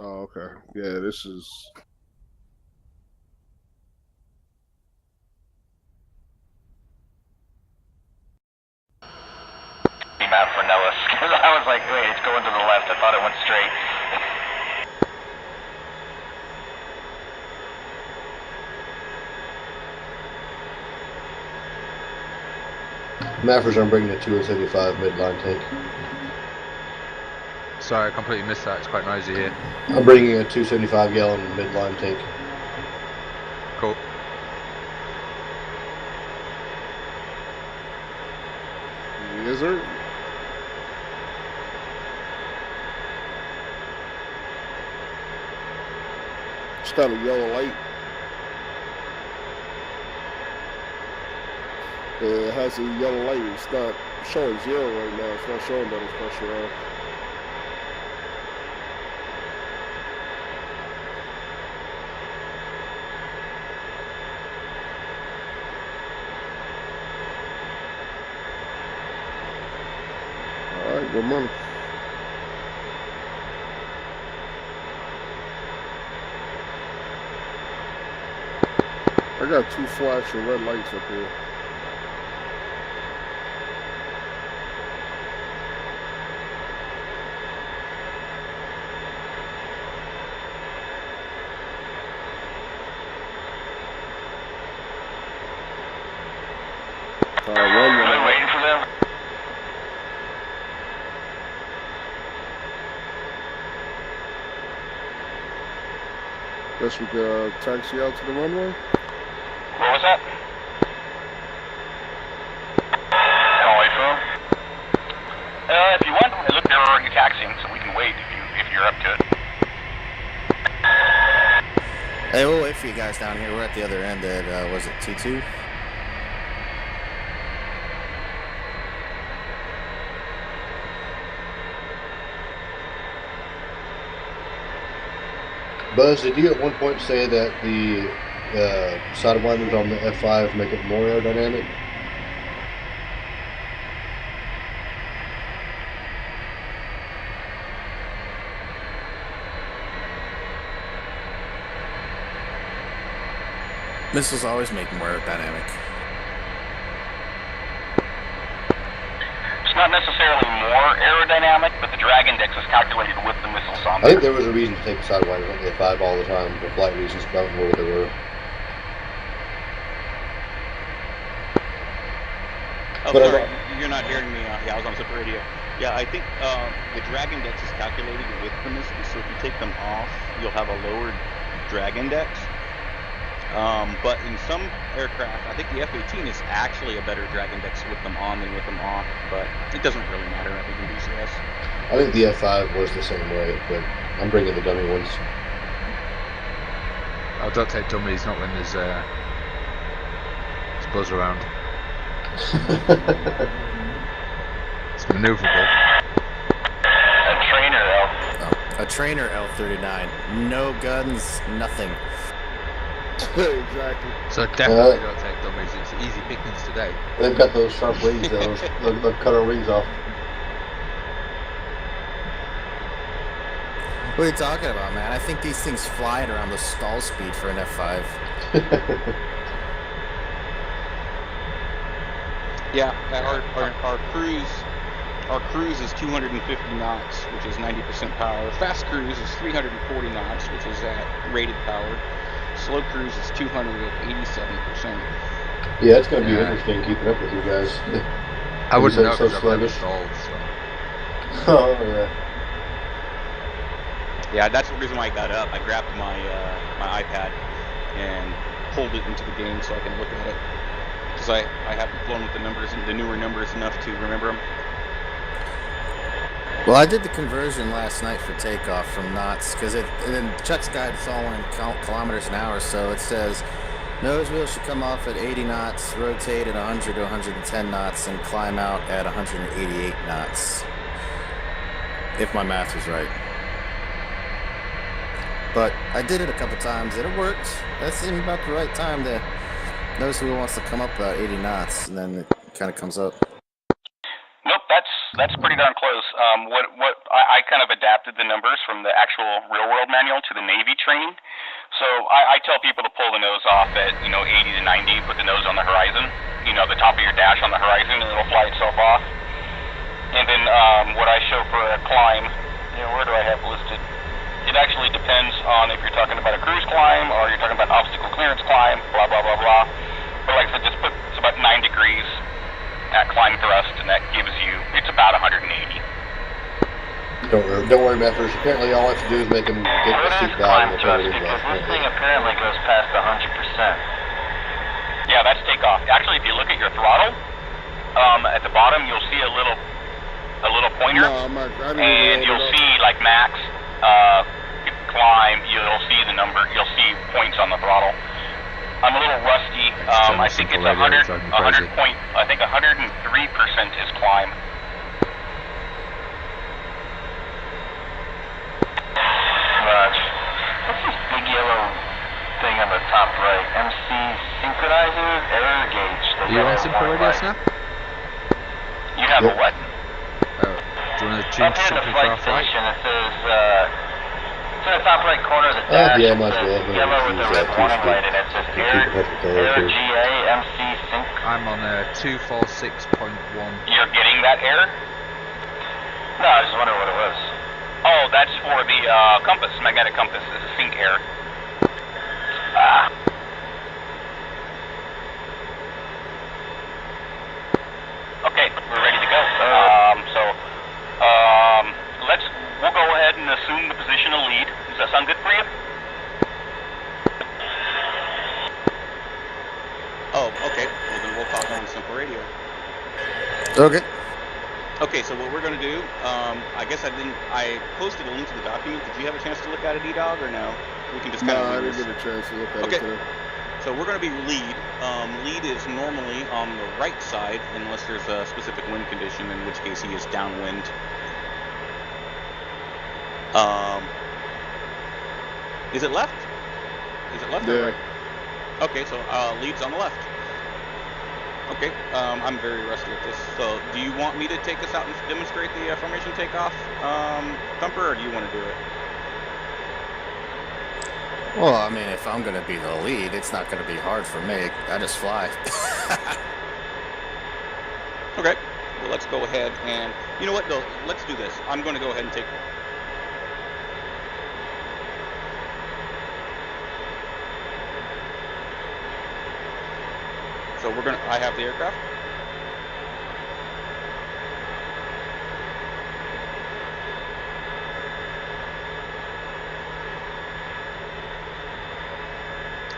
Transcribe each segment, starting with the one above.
Oh, okay. Yeah, this is. Map for Nellis, because I was like, wait, it's going to the left. I thought it went straight. Maffers, I'm bringing a 275 midline tank. Sorry, I completely missed that. It's quite noisy here. I'm bringing a 275 gallon midline tank. Cool. Yes, sir. It's got a yellow light. It has a yellow light. It's not showing 0 right now. It's not showing that it's pressure on. All right, good morning. I got 2 flashing red lights up here. Really waiting for them? Guess we could taxi out to the runway. What was that? I'll wait for them. If you want, look, they're already taxiing, so we can wait if you're up to it. Hey, we'll wait for you guys down here. We're at the other end at, was it 2-2? Buzz, did you at one point say that the sidewinders on the F5 make it more aerodynamic? Missiles always make more aerodynamic. It's not necessarily more aerodynamic, but the drag index is calculated with the missiles on I think there. there was a reason to take the sidewinders on the F5 all the time for flight reasons, but I don't know what they were. Oh, But sorry, you're not hearing me. Yeah, I was on separate radio. Yeah, I think the drag index is calculated with the missiles, so if you take them off, you'll have a lower drag index. But in some aircraft, I think the F-18 is actually a better drag index with them on than with them off, but it doesn't really matter, I think, in DCS. I think the F5 was the same way, but I'm bringing the dummy ones. Oh, don't take dummies, not when there's buzz around. It's maneuverable. A trainer, though. Oh, a trainer L39. No guns, nothing. Exactly. So definitely don't take dummies. It's easy pickings today. They've got those sharp wings, though. They'll cut our wings off. What are you talking about, man? I think these things fly at around the stall speed for an F5. Yeah, our cruise is 250 knots, which is 90% power. Fast cruise is 340 knots, which is at rated power. Slow cruise is 200 at 87%. Yeah, it's going to be interesting keeping up with you guys. I wouldn't know so because I've never sluggish. stalled, so. Oh, yeah. Yeah, that's the reason why I got up. I grabbed my my iPad and pulled it into the game so I can look at it. Because I haven't flown with the numbers, the newer numbers enough to remember them. Well, I did the conversion last night for takeoff from knots, because in Chuck's guide it's all in kilometers an hour, so it says nose wheel should come off at 80 knots, rotate at 100 to 110 knots, and climb out at 188 knots. If my math was right. But I did it a couple times and it worked. That seemed about the right time. The nose wheel wants to come up about 80 knots, and then it kind of comes up. Nope, That's pretty darn close. I kind of adapted the numbers from the actual real world manual to the Navy training. So I tell people to pull the nose off at 80 to 90, put the nose on the horizon, the top of your dash on the horizon, and it'll fly itself off. And then what I show for a climb, where do I have listed? It actually depends on if you're talking about a cruise climb or you're talking about an obstacle clearance climb, blah, blah, blah, blah. But like I said, just put, it's about 9 degrees at climb thrust, and that gives you, it's about 180. Don't worry, Meffers. Apparently all I have to do is make him get the seat down and thrust, because this thing apparently goes past 100%. Yeah, that's takeoff. Actually, if you look at your throttle, at the bottom you'll see a little pointer, and you'll see like max, climb, you'll see the number, you'll see points on the throttle. I'm a little rusty. I think it's 100 point, I think 103% is climb. Roger. What's this big yellow thing on the top right? MC synchronizer, error gauge. You on simple radio, Snap? You have a what? Oh, do you want to Up change here in the something flight for our flight? station, it says, it's in the top right corner of the dash. Yeah, it might as says well. yellow with the red warning light, and it says error GA, MC sync. I'm on 246.1. You're getting that error? No, I just wonder what it was. Oh, that's for the compass, magnetic compass. It's a sync error. Okay, we're ready to go. We'll go ahead and assume the position of lead. Does that sound good for you? Oh, okay. Well, then we'll talk on simple radio. Okay. Okay, so what we're going to do, I guess I posted a link to the document. Did you have a chance to look at it, E-Dog, or no? We can just kind of I didn't get a chance to look at it today. So we're going to be lead. Lead is normally on the right side, unless there's a specific wind condition, in which case he is downwind. Is it left? Is it left or right? Okay, so lead's on the left. Okay, I'm very rusty at this. So, do you want me to take us out and demonstrate the formation takeoff, Thumper, or do you want to do it? Well, I mean, if I'm going to be the lead, it's not going to be hard for me. I just fly. Okay, well, let's go ahead and, you know what, though, let's do this. I'm going to go ahead and take... So we're going to, I have the aircraft.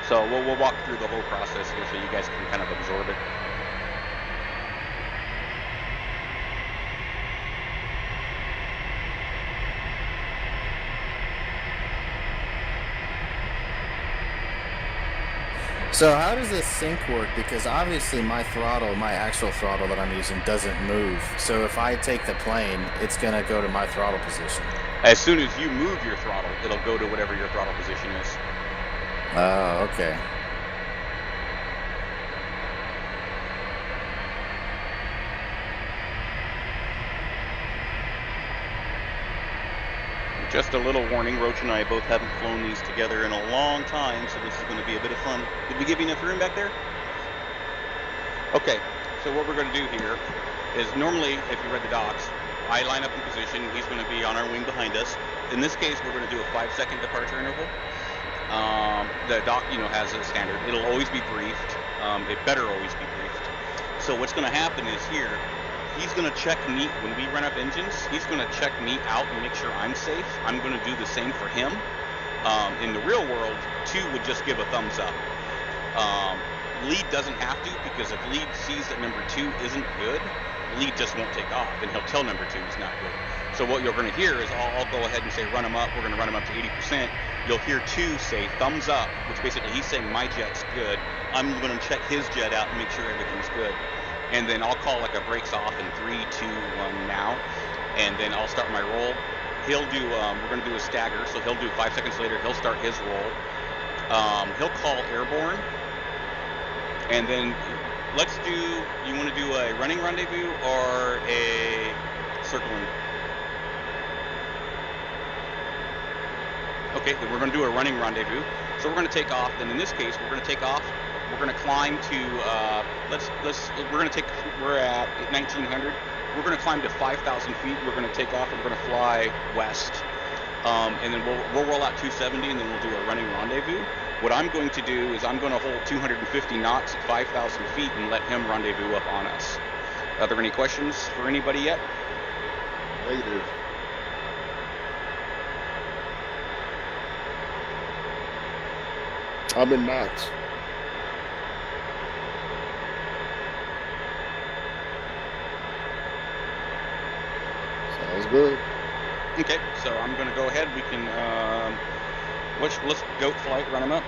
So we'll walk through the whole process here so you guys can kind of absorb it. So how does this sync work? Because obviously my actual throttle that I'm using doesn't move. So if I take the plane, it's going to go to my throttle position. As soon as you move your throttle, it'll go to whatever your throttle position is. Oh, okay. Just a little warning, Roach and I both haven't flown these together in a long time, so this is going to be a bit of fun. Did we give you enough room back there? Okay, so what we're going to do here is normally, if you read the docs, I line up in position, he's going to be on our wing behind us. In this case, we're going to do a 5-second departure interval. The doc, has a standard. It'll always be briefed. It better always be briefed. So what's going to happen is here, he's going to check me, when we run up engines, he's going to check me out and make sure I'm safe. I'm going to do the same for him. In the real world, 2 would just give a thumbs up. Lead doesn't have to, because if lead sees that number 2 isn't good, lead just won't take off, and he'll tell number 2 is not good. So what you're going to hear is I'll go ahead and say run him up. We're going to run him up to 80%. You'll hear 2 say thumbs up, which basically he's saying my jet's good. I'm going to check his jet out and make sure everything's good. And then I'll call like a brakes off in 3, 2, 1 now, and then I'll start my roll. He'll do, we're going to do a stagger, so he'll do 5 seconds later, he'll start his roll. He'll call airborne, and then let's do, you want to do a running rendezvous or a circling. Okay, then we're going to do a running rendezvous. So we're going to take off. Then in this case, we're going to take off. We're going to climb to we're at 1900. We're going to climb to 5,000 feet. We're going to take off and we're going to fly west. And then we'll roll out 270 and then we'll do a running rendezvous. What I'm going to do is I'm going to hold 250 knots at 5,000 feet and let him rendezvous up on us. Are there any questions for anybody yet? Negative. I'm in knots. Sounds good. Okay, so I'm going to go ahead. We can, let's goat flight, run them up.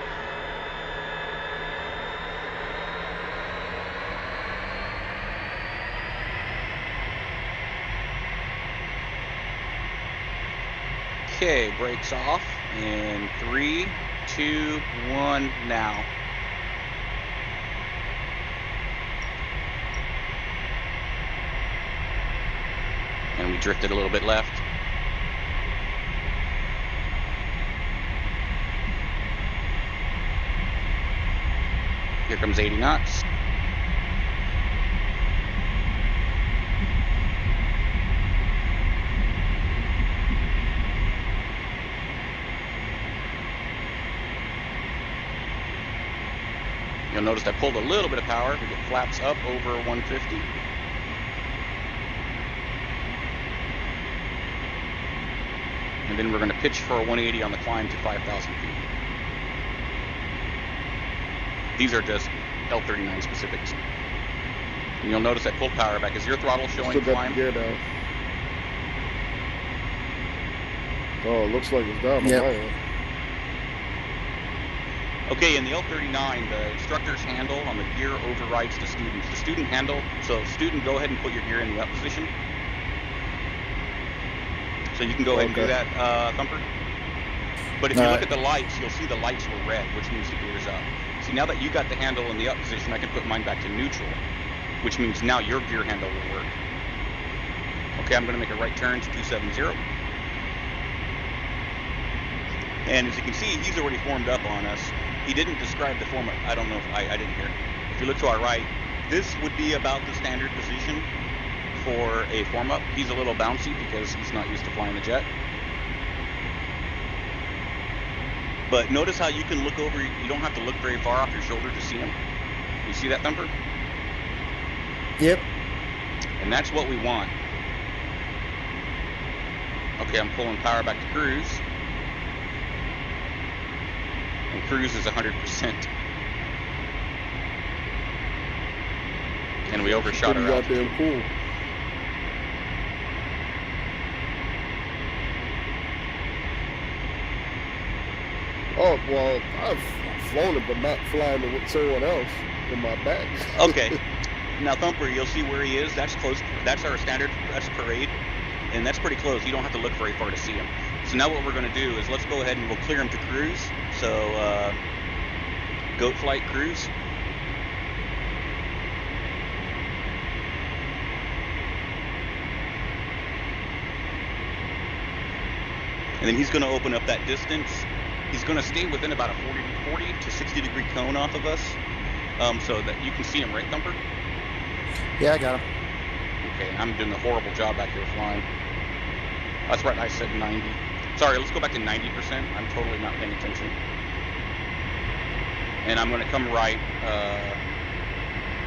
Okay, brakes off in 3, 2, 1, now. And we drifted a little bit left. Here comes 80 knots. You'll notice I pulled a little bit of power to get flaps up over 150. And then we're going to pitch for a 180 on the climb to 5,000 feet. These are just L39 specifics. And you'll notice I pulled power back. Is your throttle showing Still got climb? the gear down. Oh, it looks like it's down on Yep. my end. Okay, in the L39, the instructor's handle on the gear overrides the student's. The student handle, so student, go ahead and put your gear in the up position. So you can go ahead and do that, Thumper. But if you look at the lights, you'll see the lights were red, which means the gear's up. See, now that you got the handle in the up position, I can put mine back to neutral, which means now your gear handle will work. Okay, I'm going to make a right turn to 270. And as you can see, he's already formed up on us. He didn't describe the form. I don't know if I didn't hear. If you look to our right, this would be about the standard position for a form up. He's a little bouncy because he's not used to flying the jet. But notice how you can look over, you don't have to look very far off your shoulder to see him. You see that, Thumper? Yep. And that's what we want. Okay, I'm pulling power back to cruise. And cruise is 100%. And we overshot our altitude. Goddamn cool. Oh, well, I've flown it, but not flying it with someone else in my back. Okay. Now, Thumper, you'll see where he is. That's close. That's our standard. That's parade. And that's pretty close. You don't have to look very far to see him. So now what we're going to do is let's go ahead and we'll clear him to cruise. So, goat flight cruise. And then he's going to open up that distance. He's going to stay within about a 40 to 60 degree cone off of us, so that you can see him, right, Thumper? Yeah, I got him. Okay, I'm doing a horrible job back here flying. That's right, I said 90. Sorry, let's go back to 90%. I'm totally not paying attention. And I'm going to come right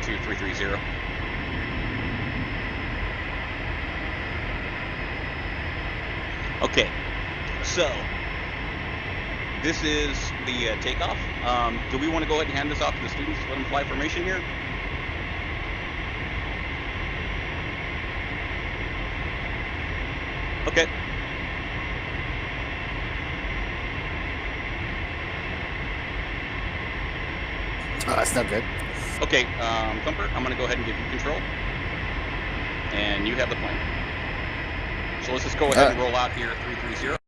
to 330. Okay, so this is the takeoff. Do we want to go ahead and hand this off to the students to let them fly formation here? Okay. Oh, that's not good. Okay, Thumper, I'm going to go ahead and give you control. And you have the plane. So let's just go ahead and roll out here 330.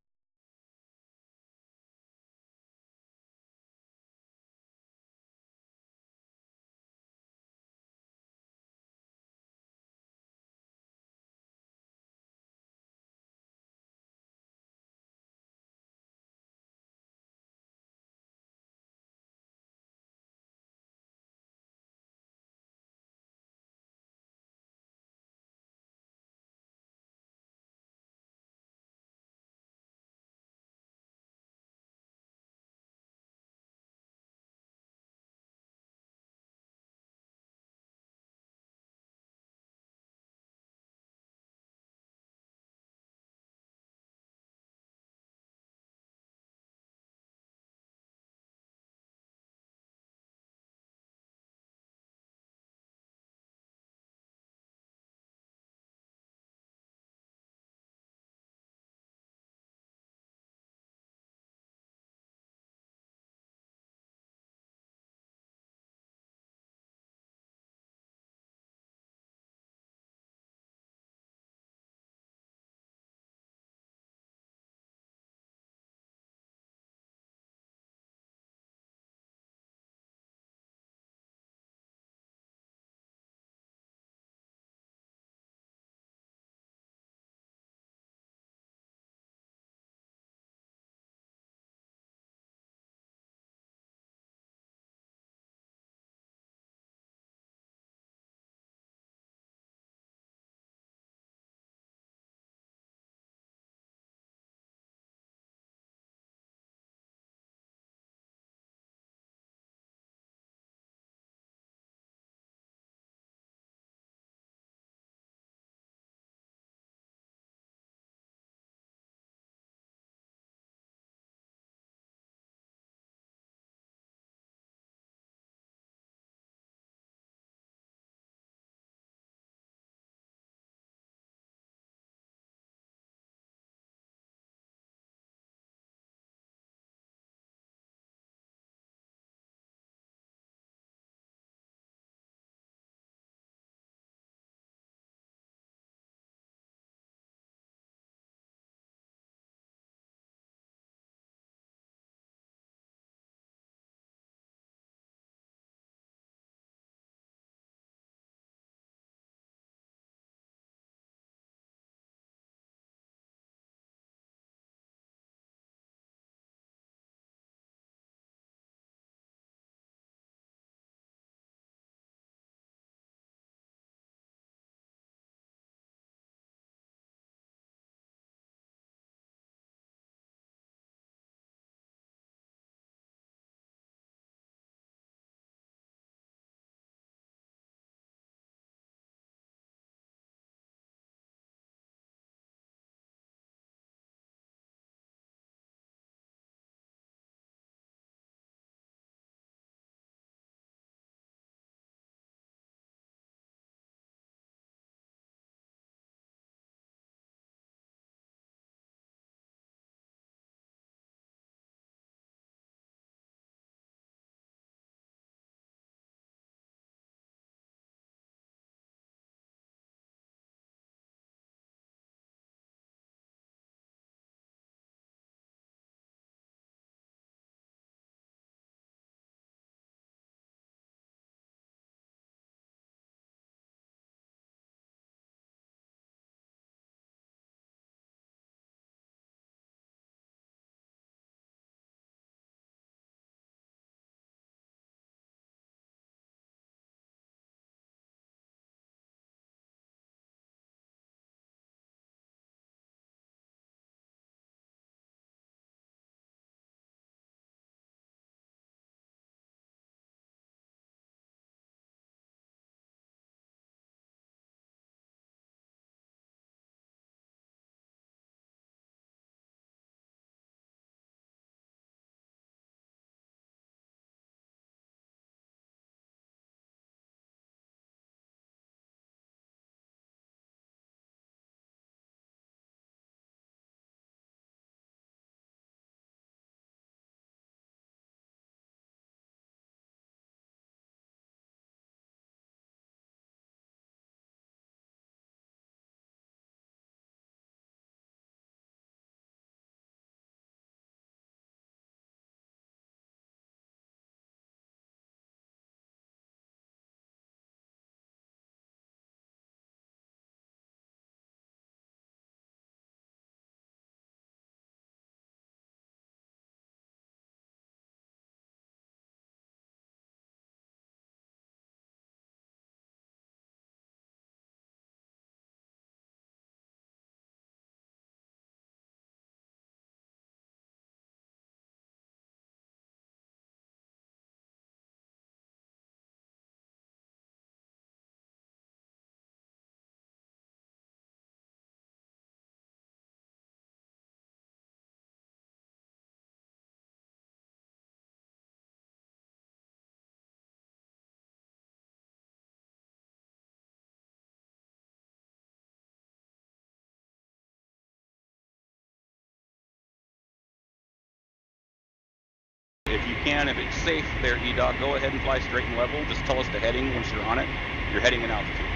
can. If it's safe there, E-Dog, go ahead and fly straight and level. Just tell us the heading once you're on it. You're heading in altitude.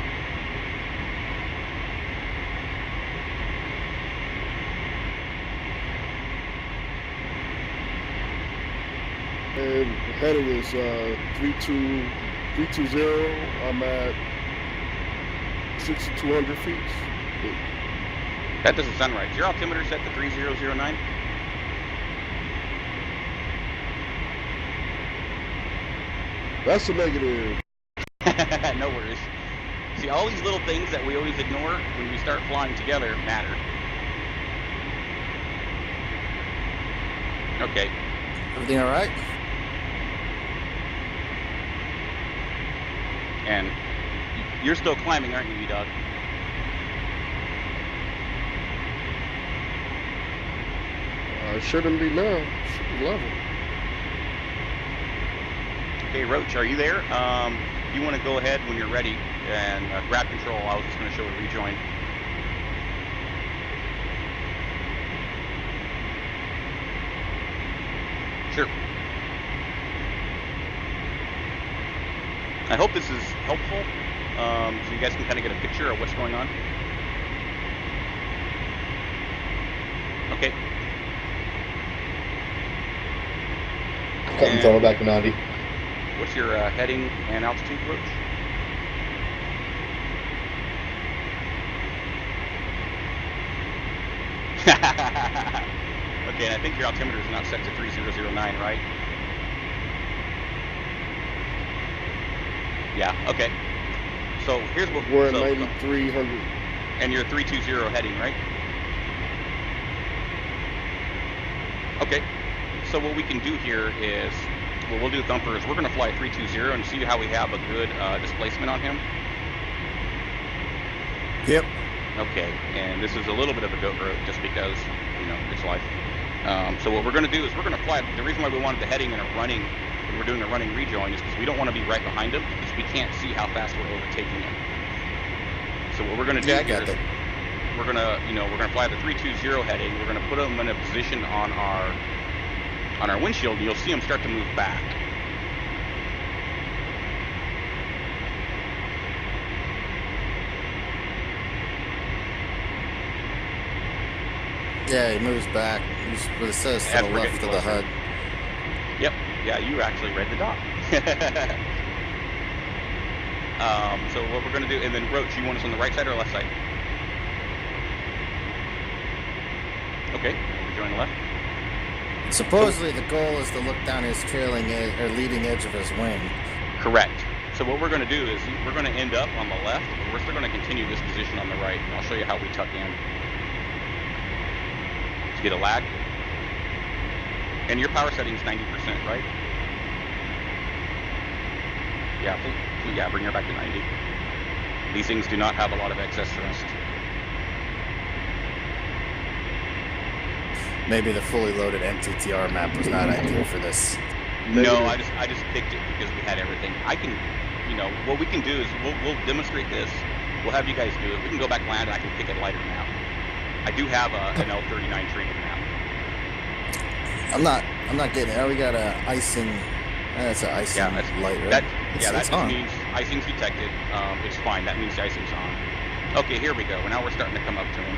And the heading is 320. I'm at 6,200 feet. That doesn't sound right. Is your altimeter set to 3009? That's a negative. No worries. See, all these little things that we always ignore when we start flying together matter. Okay. Everything all right? And you're still climbing, aren't you, E-Dog? It shouldn't be now. It should be level. Okay, Roach, are you there? You want to go ahead when you're ready and grab control. I was just going to show a rejoin. Sure. I hope this is helpful, so you guys can kind of get a picture of what's going on. Okay. Cutting throttle back to 90. What's your heading and altitude, Roach? Okay, and I think your altimeter is now set to 3009, right? Yeah, okay. So here's what We're at 9,300. And you're 320 heading, right? Okay. So what we can do here is, what we'll do, Thumper, is we're going to fly 320 and see how we have a good displacement on him. Yep. Okay, and this is a little bit of a goat road just because, you know, it's life. So what we're going to do is we're going to fly. The reason why we wanted the heading and a running, when we're doing a running rejoin, is because we don't want to be right behind him because we can't see how fast we're overtaking him. So what we're going to do here is we're going to, we're going to fly the 320 heading. We're going to put him in a position on our windshield, and you'll see him start to move back. Yeah, he moves back. It says to the left of the HUD. Yep. Yeah, you actually read the doc. So what we're going to do, and then Roach, you want us on the right side or left side? Okay, we're joining left. Supposedly the goal is to look down his trailing edge, or leading edge of his wing. Correct. So what we're going to do is we're going to end up on the left, but we're still going to continue this position on the right. And I'll show you how we tuck in. To get a lag. And your power setting is 90%, right? Yeah, yeah, bring her back to 90. These things do not have a lot of excess thrust. Maybe the fully loaded MTTR map was not ideal for this. No, I just picked it because we had everything. I can, what we can do is we'll demonstrate this. We'll have you guys do it. We can go back land and I can pick a lighter map. I do have an L39 treated map. I'm not getting it. Oh, we got a icing. That's an icing light, right? That just means icing's detected. It's fine. That means the icing's on. Okay, here we go. Now we're starting to come up to him.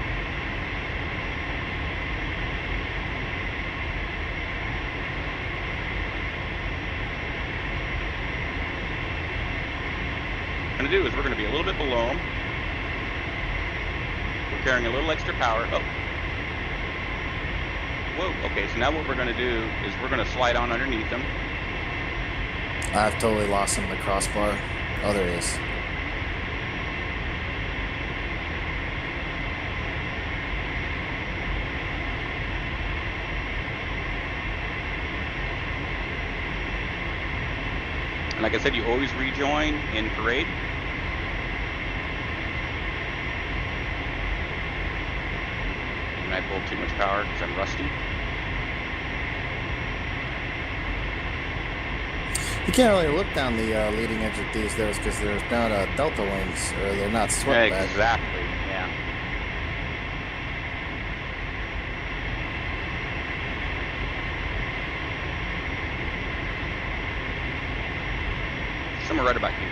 What we're going to do is we're going to be a little bit below him. We're carrying a little extra power. Oh. Whoa. Okay, so now what we're going to do is we're going to slide on underneath him. I've totally lost him in the crossbar. Oh, there he is. And like I said, you always rejoin in parade. And I pulled too much power because I'm rusty. You can't really look down the leading edge of these though, because they're not delta wings, or they're not swept back. Exactly, yeah. right about here.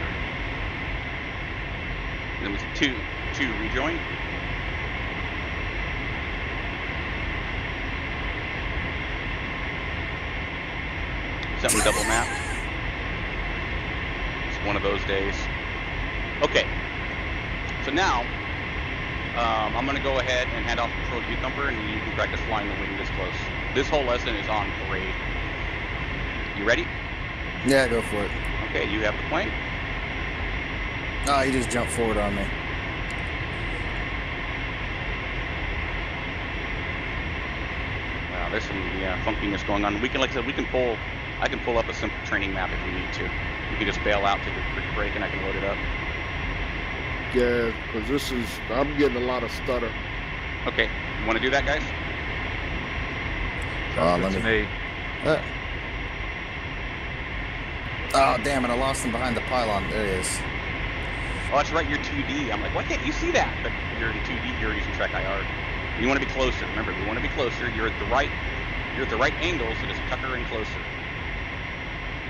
And then we see two rejoin. Something double map. It's one of those days. Okay. So now, I'm going to go ahead and hand off control to you, Thumper, and you can practice flying the wing this close. This whole lesson is on parade. You ready? Yeah, go for it. Okay, you have the plane. Oh, he just jumped forward on me. Wow, there's some funkiness going on. We can, like I said, I can pull up a simple training map if we need to. You can just bail out, take a quick break, and I can load it up. Yeah, because I'm getting a lot of stutter. Okay, you want to do that, guys? Sounds good to me. Oh, damn it, I lost him behind the pylon. There he is. Oh, that's right, you're 2D. I'm like, why can't you see that? But you're in 2D, you're using track IR. You want to be closer. Remember, we want to be closer. You're at the right angle, so just tuck her in closer.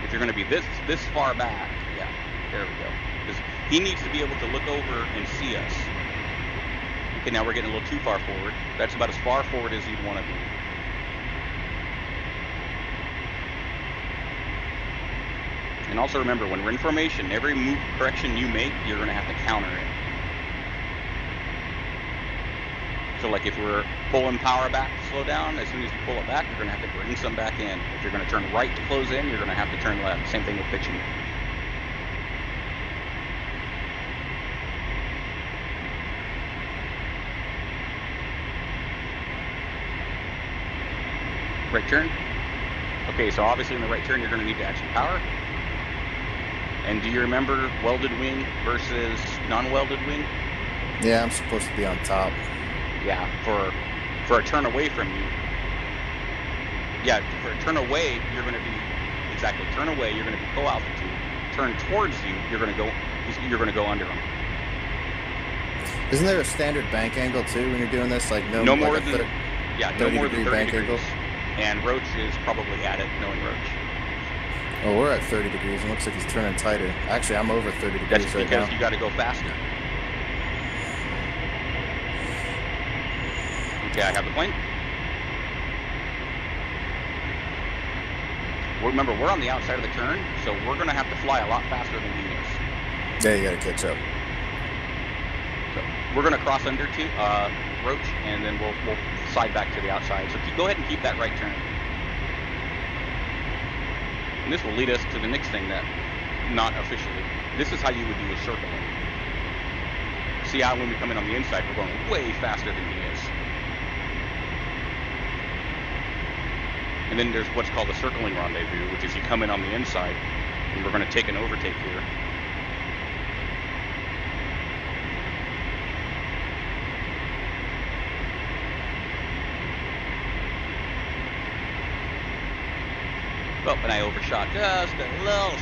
If you're going to be this far back, yeah, there we go. Because he needs to be able to look over and see us. Okay, now we're getting a little too far forward. That's about as far forward as you'd want to be. And also remember, when we're in formation, every move correction you make, you're going to have to counter it. So like if we're pulling power back to slow down, as soon as you pull it back, you're going to have to bring some back in. If you're going to turn right to close in, you're going to have to turn left. Same thing with pitching. Right turn. Okay, so obviously in the right turn, you're going to need to add some power. And do you remember welded wing versus non-welded wing? Yeah, I'm supposed to be on top. Yeah, for a turn away from you. Yeah, for a turn away, you're going to be exactly turn away. You're going to be full altitude. Turn towards you, you're going to go under them. Isn't there a standard bank angle too when you're doing this? Like no more like than 30 more degree than 30 bank degrees. angle? And Roach is probably at it, knowing Roach. Oh, we're at 30 degrees. It looks like he's turning tighter. Actually, I'm over 30 degrees That's right because now. you got to go faster. Okay, I have the plane. Remember, we're on the outside of the turn, so we're going to have to fly a lot faster than he is. Yeah, you got to catch up. So we're going to cross under to Roach, and then we'll slide back to the outside. So go ahead and keep that right turn. And this will lead us to the next thing that, not officially, this is how you would do a circling. See how when we come in on the inside, we're going way faster than he is. And then there's what's called a circling rendezvous, which is you come in on the inside, and we're going to take an overtake here. Oh, and I overshot just a little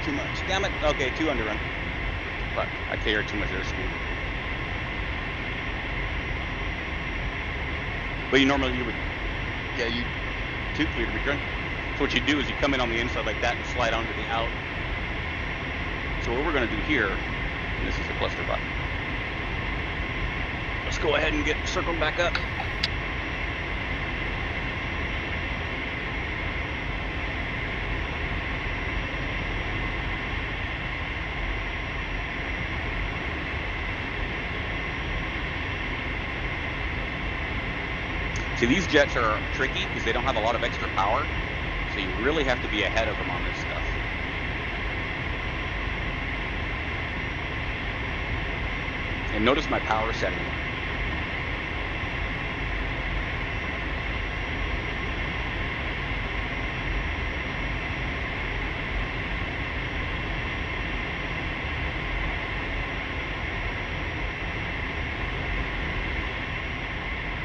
too much. Damn it. Okay, 2 underrun. But I cleared too much airspeed. But you would, yeah, you 2 cleared return. So what you do is you come in on the inside like that and slide onto the out. So what we're going to do here, and this is the cluster button. Let's go ahead and get circled back up. See, these jets are tricky because they don't have a lot of extra power, so you really have to be ahead of them on this stuff. And notice my power setting.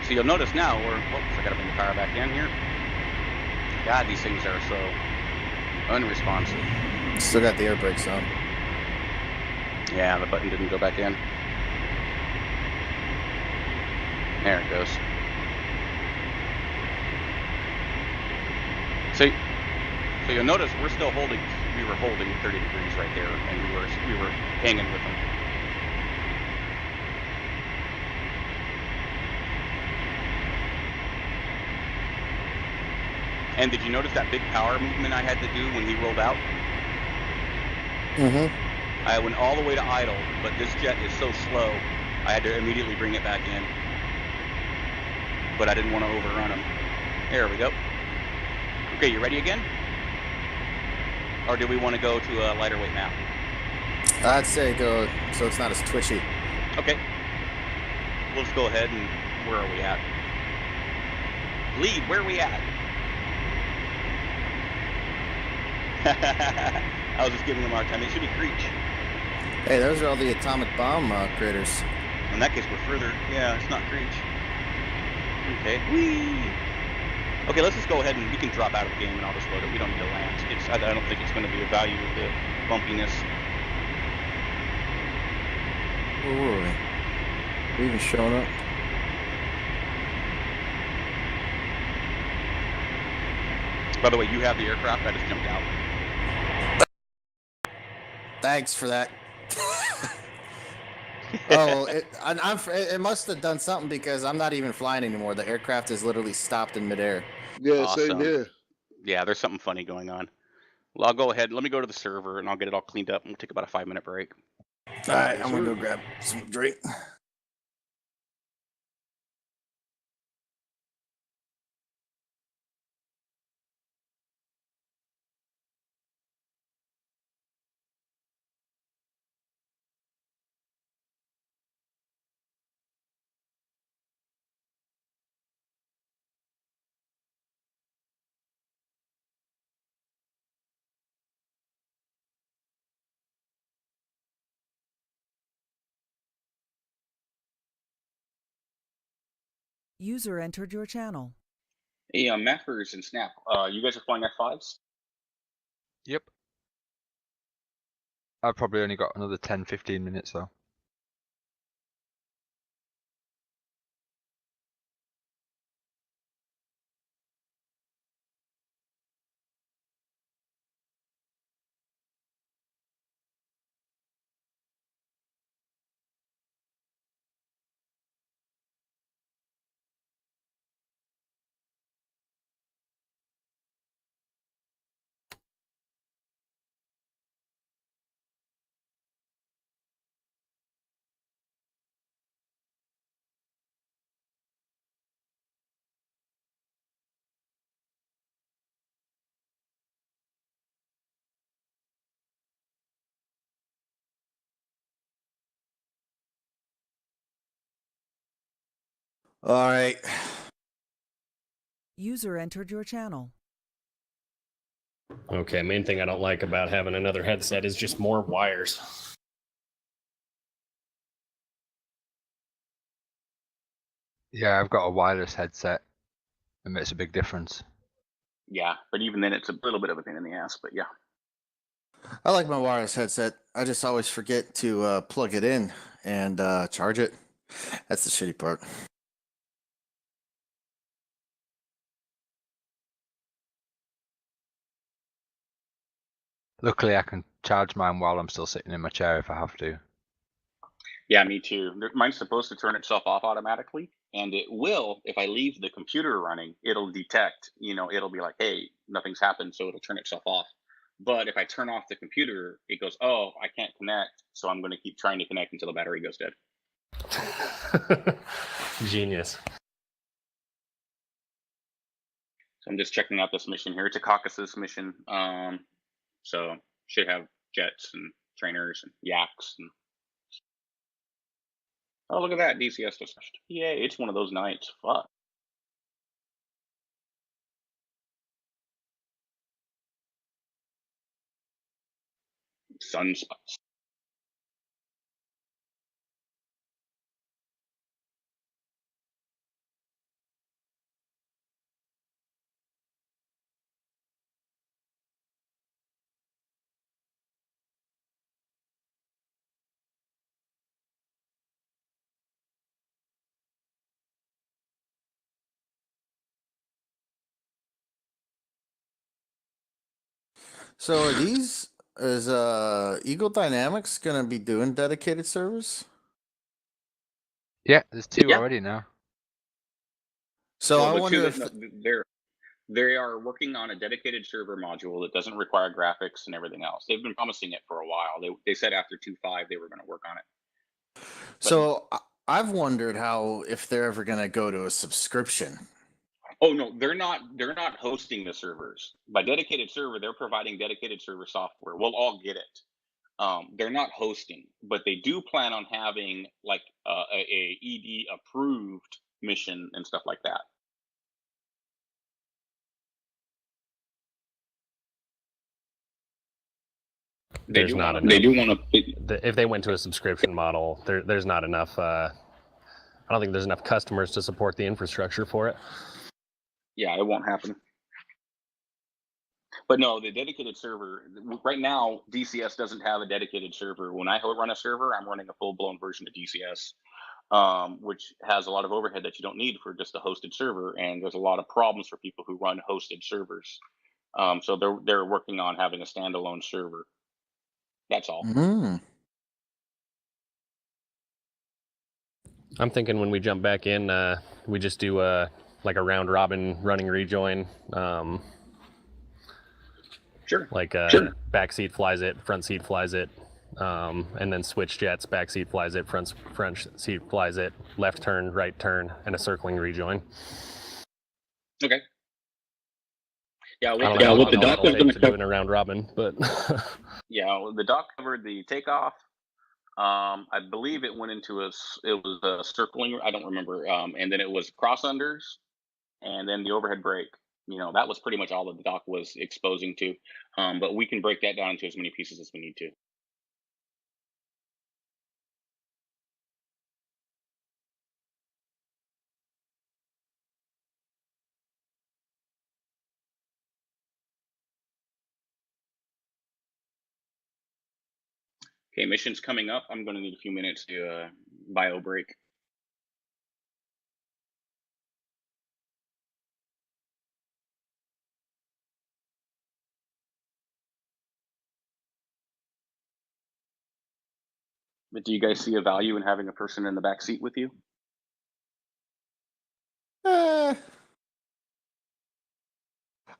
So you'll notice now, whoops, I gotta bring the power back in here. God, these things are so unresponsive. Still got the air brakes on. Yeah, the button didn't go back in. There it goes. So you'll notice we're still holding we were holding 30 degrees right there, and we were hanging with them. And did you notice that big power movement I had to do when he rolled out? Mm-hmm. I went all the way to idle, but this jet is so slow, I had to immediately bring it back in. But I didn't want to overrun him. There we go. Okay, you ready again? Or do we want to go to a lighter weight now? I'd say go so it's not as twitchy. Okay. We'll just go ahead and where are we at? Lead, where are we at? I was just giving him a hard time. It should be Creech. Hey, those are all the atomic bomb critters. In that case, we're further. Yeah, it's not Creech. Okay. Whee! Okay, let's just go ahead and we can drop out of the game and I'll just load it. We don't need to land. I don't think it's going to be a value of the bumpiness. Where were we? We even showing up? By the way, you have the aircraft. I just jumped out. Thanks for that. Oh, it must have done something because I'm not even flying anymore. The aircraft is literally stopped in midair. Yeah, Awesome. same here. Yeah, there's something funny going on. Well, I'll go ahead. Let me go to the server and I'll get it all cleaned up and we'll take about a 5-minute break. All right, I'm gonna go grab some drink. User entered your channel. Hey, Mappers and Snap, you guys are flying F5s? Yep. I've probably only got another 10-15 minutes though. All right. User entered your channel. Okay, main thing I don't like about having another headset is just more wires. Yeah, I've got a wireless headset. It makes a big difference. Yeah, but even then it's a little bit of a pain in the ass, but yeah. I like my wireless headset. I just always forget to plug it in and charge it. That's the shitty part. Luckily, I can charge mine while I'm still sitting in my chair if I have to. Yeah, me too. Mine's supposed to turn itself off automatically, and it will if I leave the computer running. It'll detect, it'll be like, hey, nothing's happened, so it'll turn itself off. But if I turn off the computer, it goes, oh, I can't connect, so I'm going to keep trying to connect until the battery goes dead. Genius. So I'm just checking out this mission here. It's a Caucasus mission. So should have jets and trainers and yaks and oh, look at that, DCS just finished. Yay, it's one of those nights. Fuck. Sunspots. So are these Is Eagle Dynamics gonna be doing dedicated servers? Yeah, there's 2 Yeah. already now. So Well, I the two wonder that if they are working on a dedicated server module that doesn't require graphics and everything else. They've been promising it for a while. They said after 2.5 they were going to work on it. so I've wondered how if they're ever gonna go to a subscription. Oh no, they're not hosting the servers. By dedicated server, they're providing dedicated server software. We'll all get it. They're not hosting, but they do plan on having like a ED approved mission and stuff like that. There's not enough. They do want to. If they went to a subscription model, there's not enough. I don't think there's enough customers to support the infrastructure for it. Yeah, it won't happen. But no, the dedicated server right now, DCS doesn't have a dedicated server. When I run a server, I'm running a full-blown version of DCS, which has a lot of overhead that you don't need for just a hosted server, and there's a lot of problems for people who run hosted servers. So they're working on having a standalone server. That's all. I'm thinking when we jump back in, we just do like a round robin running rejoin. Sure. Like back seat flies it, front seat flies it, and then switch jets. Back seat flies it, front seat flies it. Left turn, right turn, and a circling rejoin. Okay. Yeah, what the doc was going to do in a round robin, but yeah, well, the doc covered the takeoff. I believe it went into it was a circling. I don't remember. And then it was cross unders, and then the overhead brake. That was pretty much all that the doc was exposing to. But we can break that down into as many pieces as we need to. Okay, mission's coming up. I'm going to need a few minutes to bio break. But do you guys see a value in having a person in the back seat with you?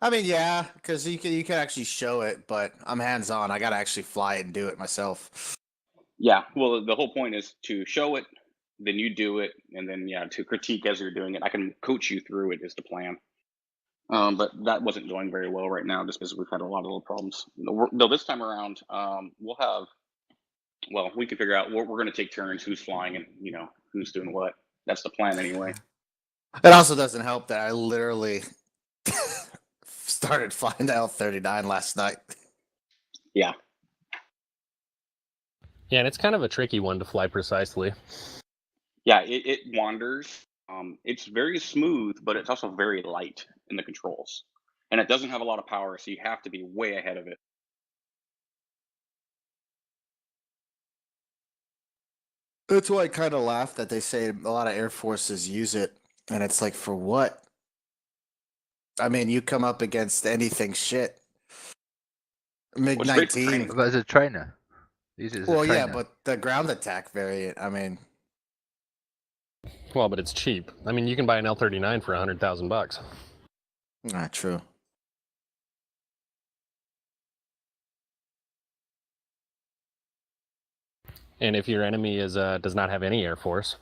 I mean, yeah, because you can actually show it, but I'm hands on. I gotta actually fly it and do it myself. Yeah, well, the whole point is to show it, then you do it, and then to critique as you're doing it. I can coach you through it is the plan. But that wasn't going very well right now, just because we've had a lot of little problems. No, this time around, we'll have. Well, we can figure out what we're going to take turns, who's flying, and who's doing what. That's the plan anyway. It also doesn't help that I literally started flying the L39 last night. Yeah. Yeah, and it's kind of a tricky one to fly precisely. Yeah, it wanders. It's very smooth, but it's also very light in the controls. And it doesn't have a lot of power, so you have to be way ahead of it. That's why I kind of laugh that they say a lot of Air Forces use it, and it's like, for what? I mean, you come up against anything shit. MiG-19. But as a trainer. Use it as a trainer. Yeah, but the ground attack variant, I mean. Well, but it's cheap. I mean, you can buy an L39 for $100,000. Not true. And if your enemy is does not have any Air Force.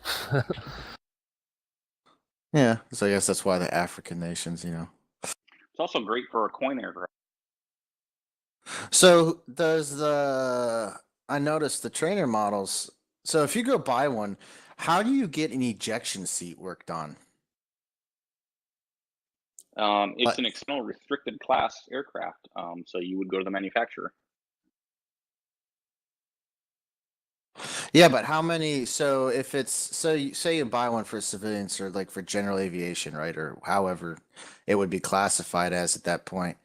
Yeah, so I guess that's why the African nations, It's also great for a coin aircraft. So I noticed the trainer models. So if you go buy one, how do you get an ejection seat worked on? It's an external restricted class aircraft. So you would go to the manufacturer. Yeah, but how many? So if it's say you buy one for civilians or like for general aviation, right, or however it would be classified as at that point.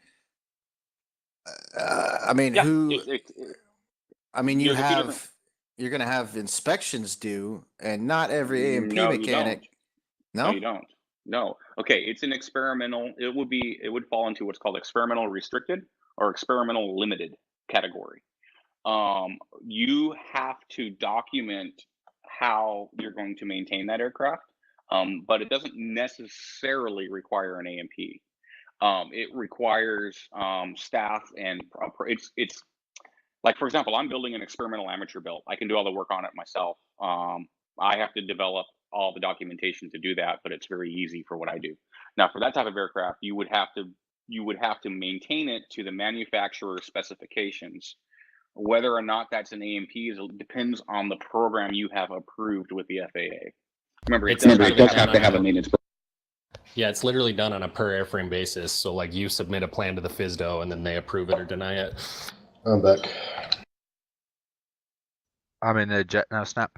I mean, I mean, you're going to have inspections due, and not every A&P mechanic. No, you don't. No. Okay, it's an experimental. It would fall into what's called experimental restricted or experimental limited. category. You have to document how you're going to maintain that aircraft, but it doesn't necessarily require an AMP. It requires staff and it's like, for example, I'm building an experimental amateur build. I can do all the work on it myself. I have to develop all the documentation to do that, but it's very easy for what I do. Now, for that type of aircraft, you would have to maintain it to the manufacturer's specifications. Whether or not that's an AMP depends on the program you have approved with the FAA. Remember, it does have to have a maintenance program. Yeah, it's literally done on a per airframe basis. So like you submit a plan to the FSDO and then they approve it or deny it. I'm back. I'm in the jet now, Snap.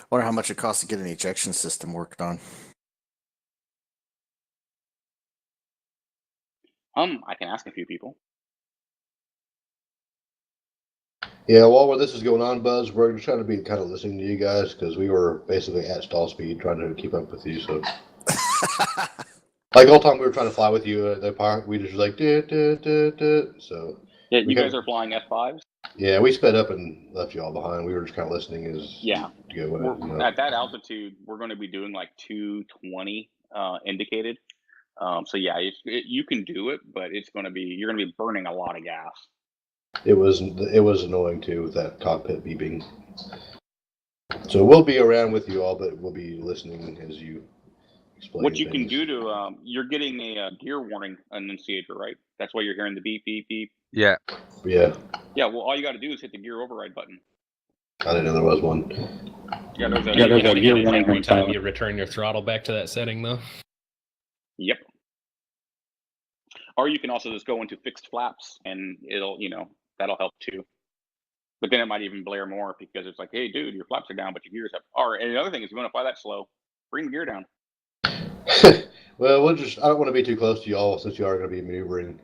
Wonder how much it costs to get an ejection system worked on. I can ask a few people. Yeah, while this is going on, Buzz, we're just trying to be kind of listening to you guys because we were basically at stall speed trying to keep up with you. So, like all the time we were trying to fly with you, the park, we just like So yeah, you guys are flying F5s. Yeah, we sped up and left you all behind. We were just kind of listening as yeah. You know. At that altitude, we're going to be doing like 220 indicated. So yeah, you can do it, but you're going to be burning a lot of gas. It was annoying too with that cockpit beeping. So we'll be around with you all, but we'll be listening as you explain. What you can do to you're getting a gear warning annunciator, right? That's why you're hearing the beep beep beep. Yeah. Yeah. Yeah. Well, all you got to do is hit the gear override button. I didn't know there was one. Yeah, there's a gear warning every time you return your throttle back to that setting, though. Yep. Or you can also just go into fixed flaps, and that'll help too. But then it might even blare more because it's like, hey, dude, your flaps are down, but your gear's up. And the other thing is, if you want to fly that slow, bring the gear down. Well, I don't want to be too close to y'all since you are going to be maneuvering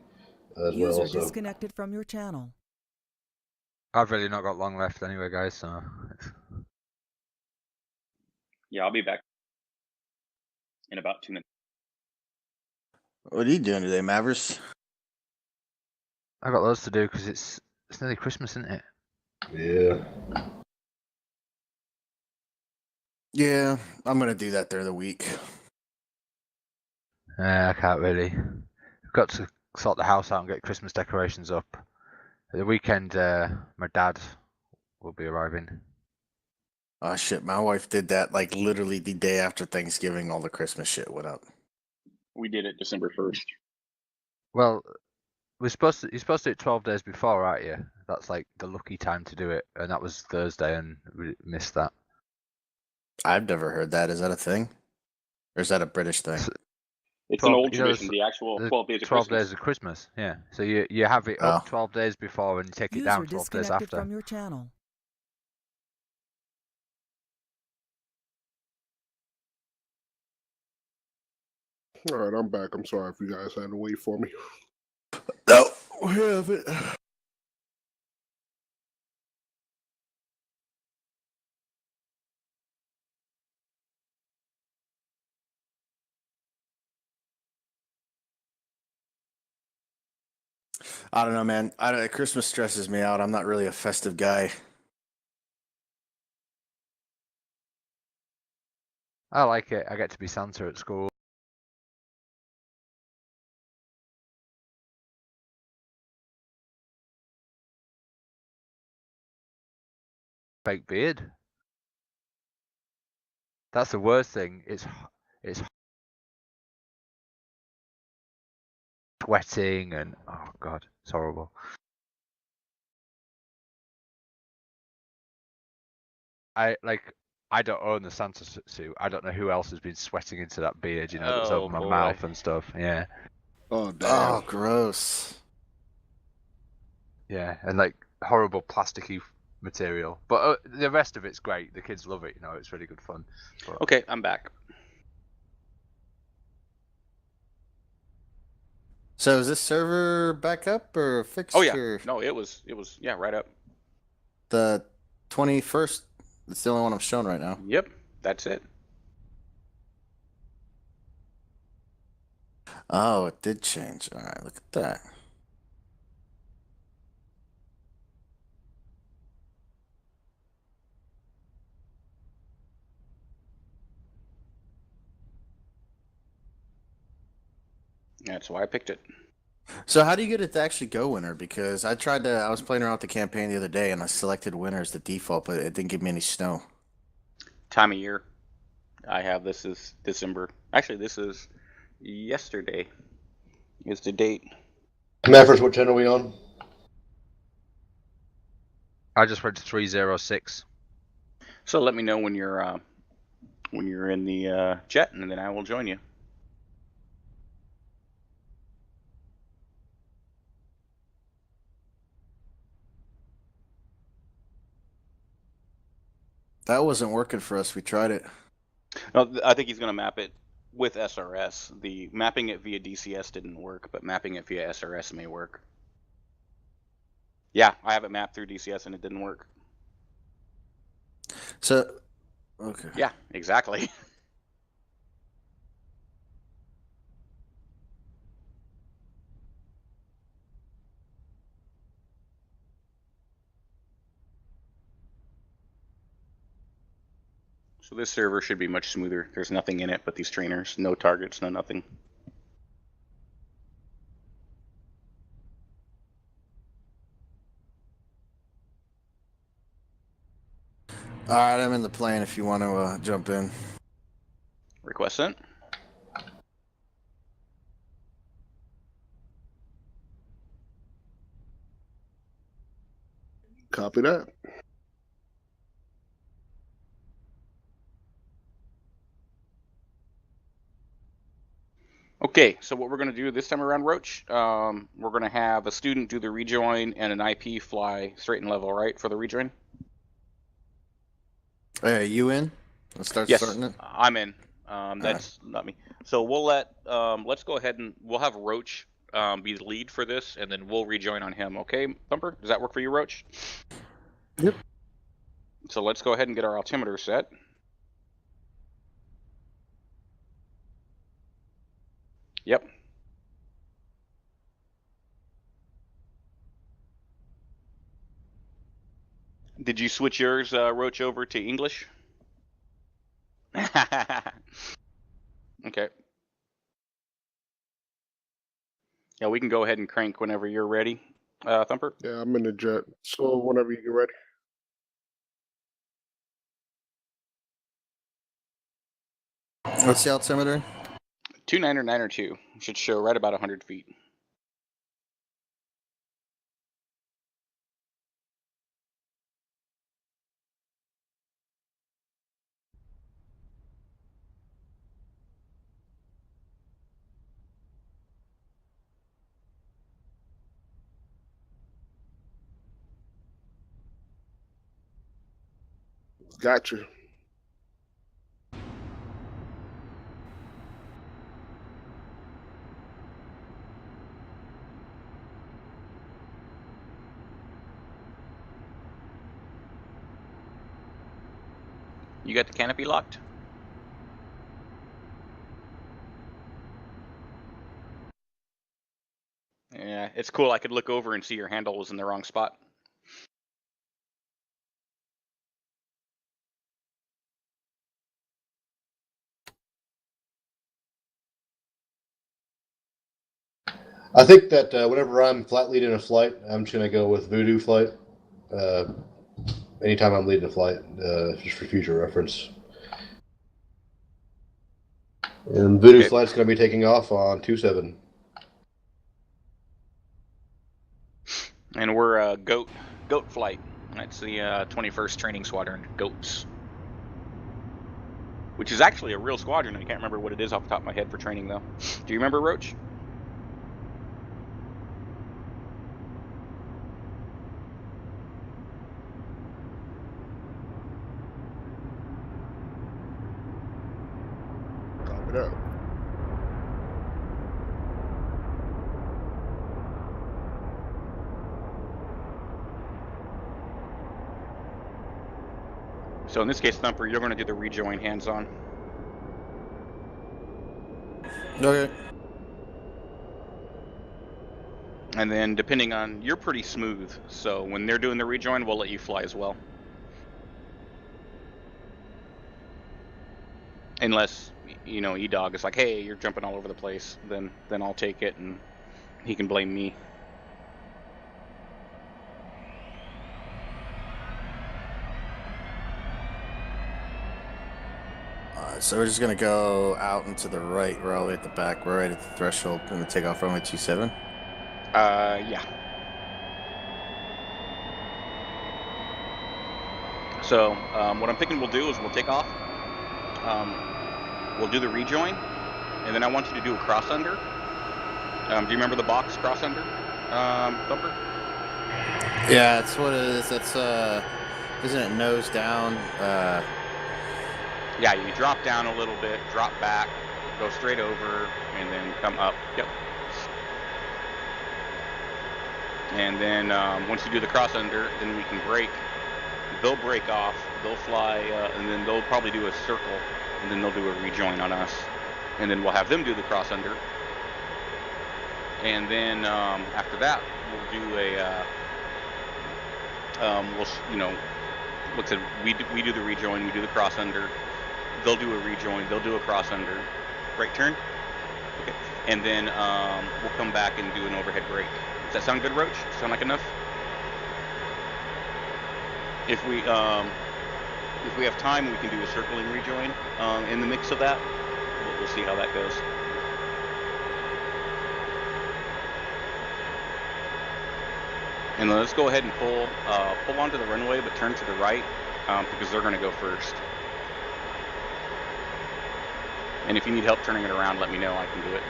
as User well. So. Disconnected from your channel. I've really not got long left anyway, guys. So. Yeah, I'll be back in about 2 minutes. What are you doing today, Mavericks? I got loads to do because it's nearly Christmas, isn't it? Yeah. Yeah, I'm gonna do that during the week. I can't really. I've got to sort the house out and get Christmas decorations up. At the weekend, my dad will be arriving. Oh shit, my wife did that like literally the day after Thanksgiving. All the Christmas shit went up. We did it December 1st. Well, you're supposed to do it 12 days before, aren't you? That's like the lucky time to do it, and that was Thursday, and we missed that. I've never heard that. Is that a thing? Or is that a British thing? It's 12, an old tradition, the actual 12 days of 12 Christmas. days of Christmas, yeah. So you have it up 12 days before and you take it down 12 days after. From your channel. All right, I'm back. I'm sorry if you guys had to wait for me. No, we have it. I don't know, man. Christmas stresses me out. I'm not really a festive guy. I like it. I get to be Santa at school. Fake beard. That's the worst thing. It's sweating and oh god, it's horrible. I don't own the Santa suit. I don't know who else has been sweating into that beard, that's over my mouth and stuff. Yeah. Oh damn. Oh, gross. Yeah, and like horrible plasticky material. But the rest of it's great. The kids love it. It's really good fun. But... Okay, I'm back. So is this server back up or fixed? Oh yeah. No, it was right up. The 21st. It's the only one I'm showing right now. Yep, that's it. Oh, it did change. All right, look at that. That's why I picked it. So how do you get it to actually go winter? Because I was playing around with the campaign the other day and I selected winter as the default, but it didn't give me any snow. Time of year. I have this is December. Actually, this is yesterday. Is the date. Mavericks, what channel are we on? I just went to 306. So let me know when you're in the jet, and then I will join you. That wasn't working for us. We tried it. No, I think he's going to map it with SRS. The mapping it via DCS didn't work, but mapping it via SRS may work. Yeah, I have it mapped through DCS and it didn't work. So, okay. Yeah, exactly. So this server should be much smoother. There's nothing in it but these trainers. No targets, no nothing. All right, I'm in the plane if you want to jump in. Request sent. Copy that. Okay, so what we're going to do this time around, Roach, we're going to have a student do the rejoin and an IP fly straight and level, right, for the rejoin? Hey, you in? Let's start Yes, starting it. I'm in. That's not me. So we'll let's go ahead and we'll have Roach be the lead for this, and then we'll rejoin on him. Okay, Thumper? Does that work for you, Roach? Yep. So let's go ahead and get our altimeter set. Yep. Did you switch yours, Roach, over to English? Okay. Yeah, we can go ahead and crank whenever you're ready, Thumper. Yeah, I'm in the jet. So whenever you get ready. What's the altimeter? 29 or 9 or 2 should show right about 100 feet. Gotcha. You got the canopy locked? Yeah, it's cool. I could look over and see your handle was in the wrong spot. I think that whenever I'm flight leading a flight, I'm just going to go with Voodoo flight. Anytime I'm leading a flight, just for future reference. And Voodoo Okay. flight's going to be taking off on 27. And we're Goat Flight. That's the 21st Training Squadron, Goats. Which is actually a real squadron. I can't remember what it is off the top of my head for training, though. Do you remember, Roach? Copy that. So in this case, Thumper, you're going to do the rejoin hands-on. Okay. And then depending on, you're pretty smooth, so when they're doing the rejoin, we'll let you fly as well. Unless, you know, E-Dog is like, hey, you're jumping all over the place, then I'll take it and he can blame me. So we're just gonna go out into the right. We're all the way at the back. We're right at the threshold in the takeoff runway 27. Yeah. So what I'm thinking we'll do is we'll take off. We'll do the rejoin, and then I want you to do a cross under. Do you remember the box cross under, Thumper? Yeah, that's what it is. That's isn't it nose down? Yeah, you drop down a little bit, drop back, go straight over, and then come up. Yep. And then once you do the cross under, then we can brake. They'll break off, they'll fly, and then they'll probably do a circle, and then they'll do a rejoin on us. And then we'll have them do the cross under. And then after that, we'll do a, you know, like I said, we do the rejoin, we do the cross under. They'll do a rejoin, they'll do a cross under. Right turn? Okay. And then we'll come back and do an overhead brake. Does that sound good, Roach? Sound like enough? If we have time, we can do a circling rejoin in the mix of that. We'll see how that goes. And let's go ahead and pull onto the runway, but turn to the right because they're going to go first. And if you need help turning it around, let me know. I can do it.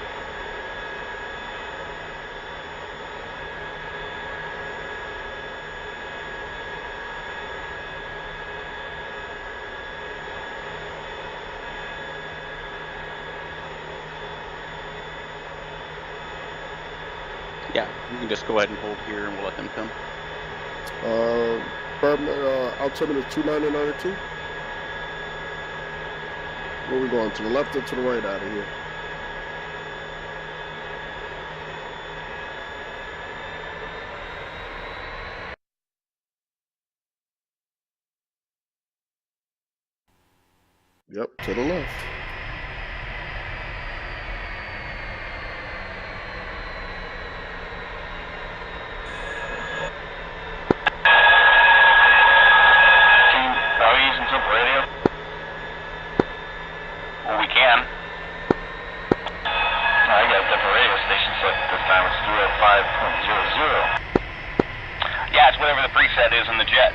Yeah, you can just go ahead and hold here and we'll let them come. Altimeter 2992. Where we going, to the left or to the right out of here? Yep, to the left. Are we using simple radio? Well, we can. I got a different radio station set this time. It's 305.00. Yeah, it's whatever the preset is in the jet.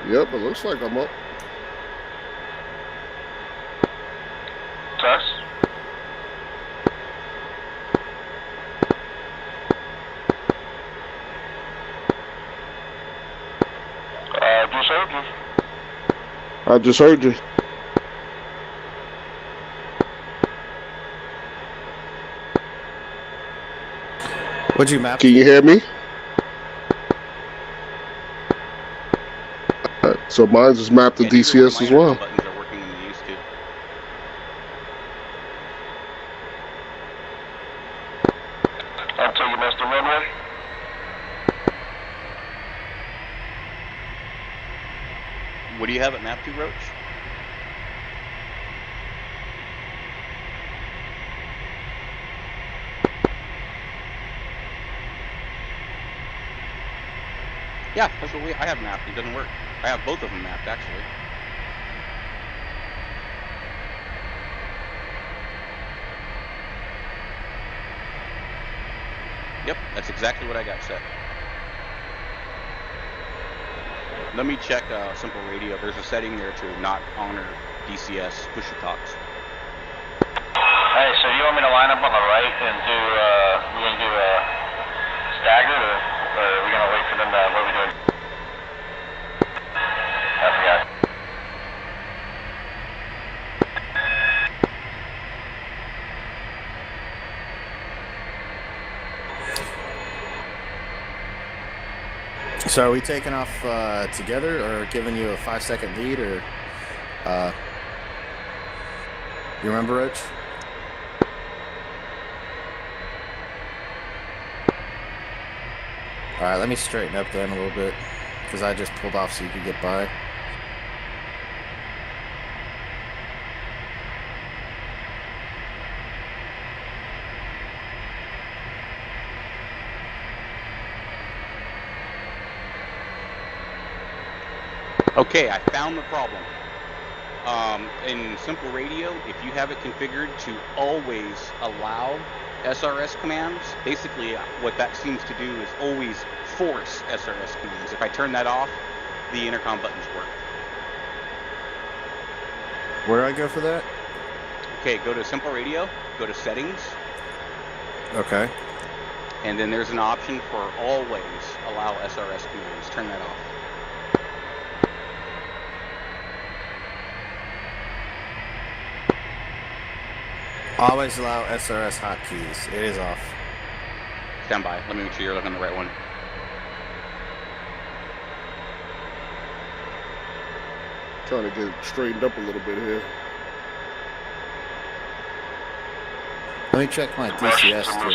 Yep, it looks like I'm up. Test. Just heard you. I just heard you. What'd you map? Can you hear me? So mine's is mapped to DCS as well. Buttons are working when they used to. Until you missed the runway. What do you have it mapped to, Roach? Yeah, that's what I have mapped. It doesn't work. I have both of them mapped, actually. Yep, that's exactly what I got set. Let me check Simple Radio. There's a setting there to not honor DCS push-to-talks. Hey, so you want me to line up on the right and do, we're going to do staggered, or are we going to wait for them to, what are we doing? I forgot. So are we taking off together, or giving you a 5-second lead, or you remember, Roach? All right, let me straighten up then a little bit, because I just pulled off so you could get by. Okay, I found the problem. In Simple Radio, if you have it configured to always allow SRS commands, basically what that seems to do is always force SRS commands. If I turn that off, the intercom buttons work. Where do I go for that? Okay, go to Simple Radio, go to Settings, Okay. and then there's an option for always allow SRS commands. Turn that off. Always allow SRS hotkeys. It is off. Stand by. Let me make sure you're looking at the right one. Trying to get it straightened up a little bit here. Let me check my DCS too.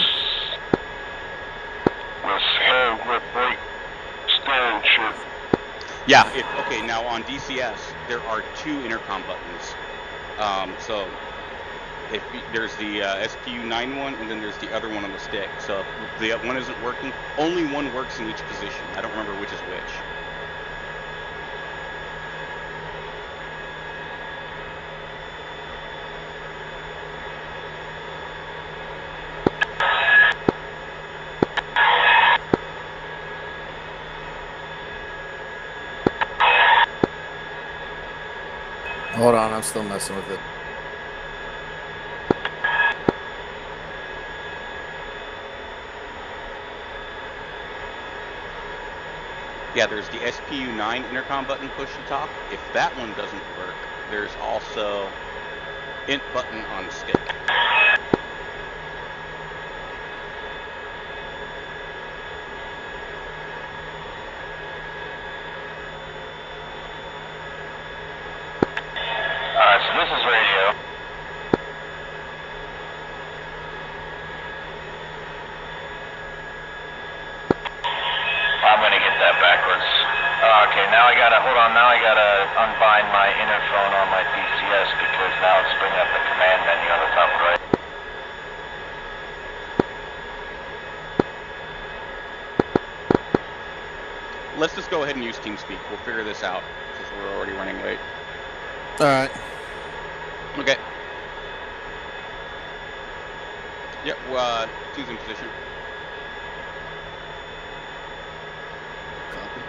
Yeah, okay, now on DCS, there are 2 intercom buttons. So if there's the SPU9 one, and then there's the other one on the stick. So if the one isn't working, only one works in each position. I don't remember which is which. Hold on, I'm still messing with it. Yeah, there's the SPU9 intercom button push to talk. If that one doesn't work, there's also int button on the stick. Alright, so this is radio. I'm gonna get that backwards. Okay, now I gotta, hold on, now I gotta unbind my interphone on my DCS because now it's bringing up the command menu on the top right. Let's just go ahead and use TeamSpeak. We'll figure this out because we're already running late. All right. Okay. Yep, two's in position. Copy.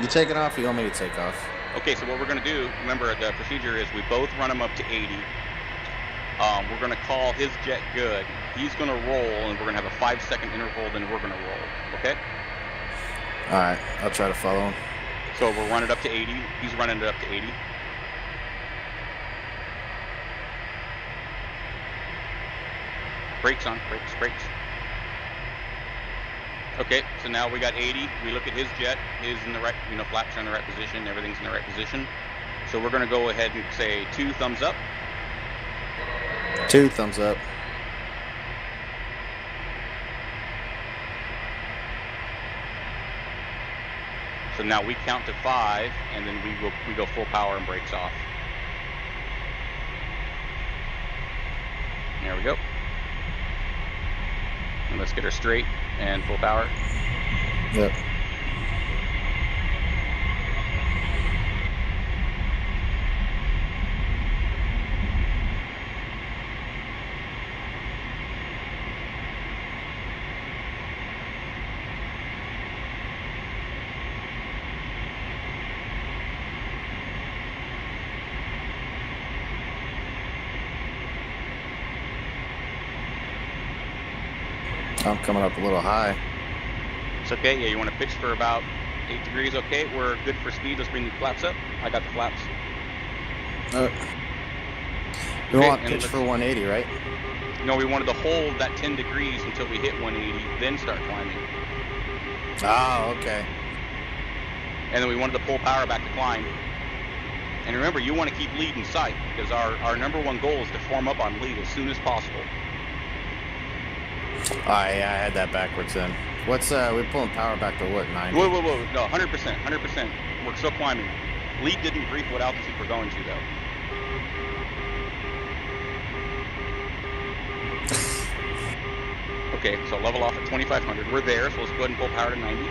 You take it off, or you want me to take off? Okay, so what we're going to do, remember the procedure is we both run him up to 80. We're going to call his jet good. He's going to roll, and we're going to have a 5-second interval, then we're going to roll. Okay? All right, I'll try to follow him. So we'll run it up to 80. He's running it up to 80. Brakes on, brakes. Okay, so now we got 80. We look at his jet, is in the right, flaps are in the right position, everything's in the right position. So we're gonna go ahead and say 2 thumbs up. 2 thumbs up. So now we count to 5, and then we go full power and brakes off. There we go. And let's get her straight and full power. Yep. I'm coming up a little high. It's okay. Yeah, you want to pitch for about 8 degrees. Okay, we're good for speed. Let's bring the flaps up. I got the flaps. We Okay, want and pitch let's- for 180, right? No, we wanted to hold that 10 degrees until we hit 180, then start climbing. Oh, okay. And then we wanted to pull power back to climb. And remember, you want to keep lead in sight, because our number one goal is to form up on lead as soon as possible. Yeah, I had that backwards then. What's we're pulling power back to what, 90? Whoa, no, 100%. We're still climbing. Lead didn't brief what altitude we're going to, though. Okay, so level off at 2,500. We're there, so let's go ahead and pull power to 90.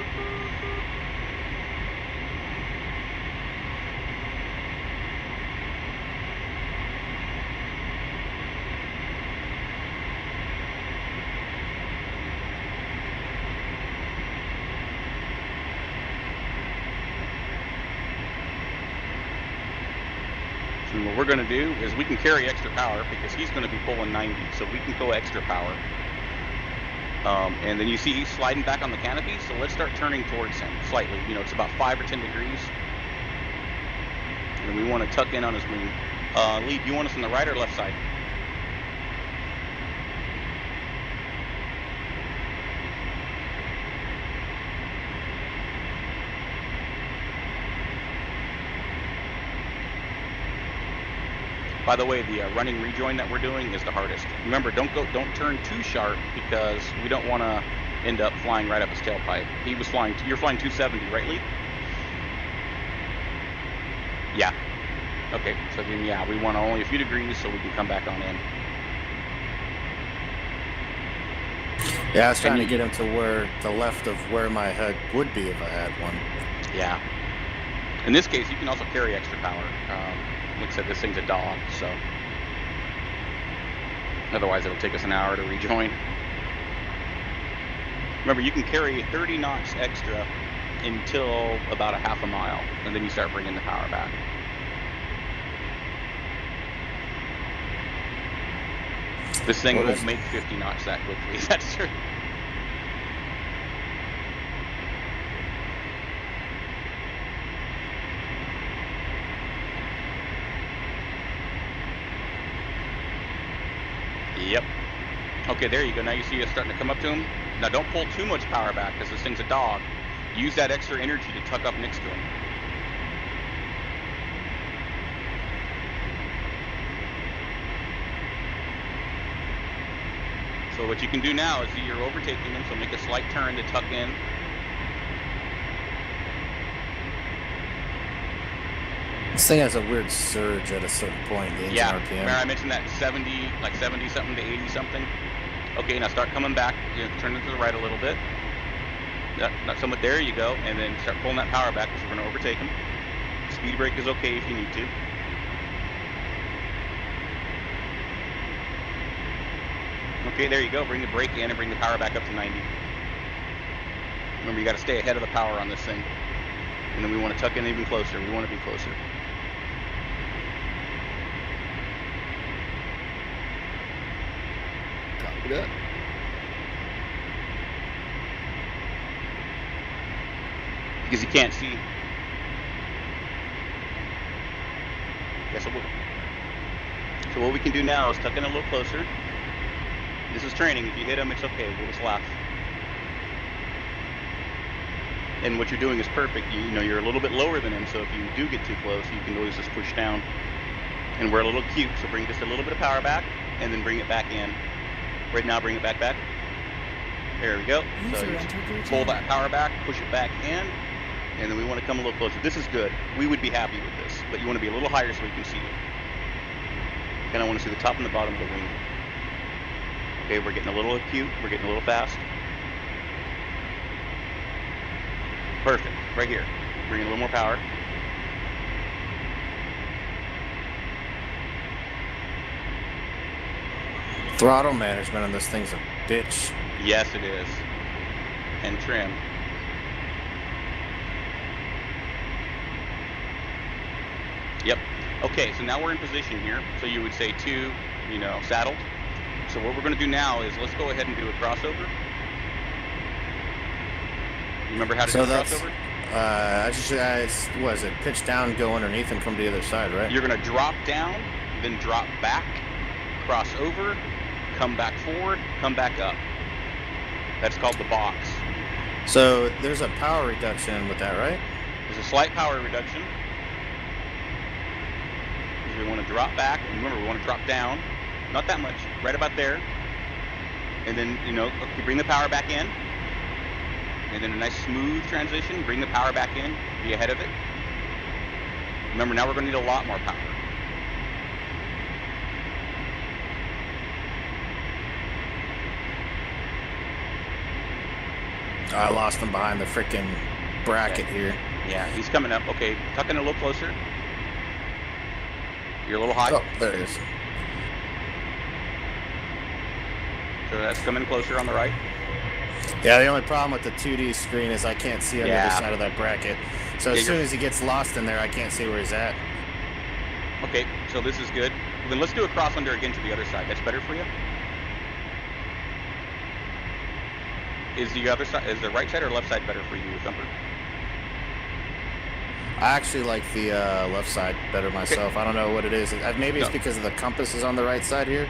And what we're going to do is we can carry extra power because he's going to be pulling 90, so we can go extra power. And then you see he's sliding back on the canopy, so let's start turning towards him slightly. You know, it's about 5 or 10 degrees. And we want to tuck in on his wing. Lee, do you want us on the right or left side? By the way, the running rejoin that we're doing is the hardest. Remember, don't turn too sharp because we don't want to end up flying right up his tailpipe. You're flying 270, right, Lee? Yeah. Okay, so then yeah, we want only a few degrees so we can come back on in. Yeah, I was trying to get him to where the left of where my head would be if I had one. Yeah. In this case, you can also carry extra power. Like I said, this thing's a dog, so otherwise it'll take us an hour to rejoin. Remember, you can carry 30 knots extra until about a half a mile, and then you start bringing the power back. This thing won't make 50 knots that quickly, that's true. Yep. Okay, there you go. Now you see us starting to come up to him. Now don't pull too much power back because this thing's a dog. Use that extra energy to tuck up next to him. So what you can do now is you're overtaking him, so make a slight turn to tuck in. This thing has a weird surge at a certain point, the engine RPM. Remember I mentioned that 70 something to 80 something? Okay, now start coming back, turn it to the right a little bit. Not somewhat, there you go, and then start pulling that power back because we're going to overtake him. Speed brake is okay if you need to. Okay, there you go, bring the brake in and bring the power back up to 90. Remember, you got to stay ahead of the power on this thing. And then we want to tuck in even closer, we want to be closer. Copy that. Because you can't see. Yeah, so what we can do now is tuck in a little closer. This is training. If you hit him, it's okay. We'll just laugh. And what you're doing is perfect. You know, you're a little bit lower than him, so if you do get too close, you can always just push down. And we're a little cute, so bring just a little bit of power back, and then bring it back in. Right now, bring it back. There we go. So you pull that power back, push it back in, and then we want to come a little closer. This is good. We would be happy with this, but you want to be a little higher so we can see you. Kind of want to see the top and the bottom of the wing. Okay, we're getting a little acute. We're getting a little fast. Perfect. Right here. Bring in a little more power. Throttle management on this thing's a bitch. Yes, it is. And trim. Yep. Okay, so now we're in position here. So you would say 2, saddled. So what we're going to do now is let's go ahead and do a crossover. Remember how to do a crossover? What is it? Pitch down, go underneath, and come to the other side, right? You're going to drop down, then drop back, cross over, come back forward, come back up. That's called the box. So there's a power reduction with that, right? There's a slight power reduction. We want to drop back, and remember, we want to drop down. Not that much, right about there. And then, you bring the power back in. And then a nice smooth transition, bring the power back in, be ahead of it. Remember, now we're going to need a lot more power. I lost him behind the freaking bracket here. Yeah, he's coming up. Okay, tuck in a little closer. You're a little high. Oh, there it is. So that's coming closer on the right. Yeah, the only problem with the 2D screen is I can't see on the other side of that bracket. So as soon as he gets lost in there, I can't see where he's at. Okay, so this is good. Then let's do a cross under again to the other side. That's better for you? Is the other side, is the right side or left side better for you, Thumper? I actually like the left side better myself. Okay. I don't know what it is. Maybe it's because of the compass is on the right side here.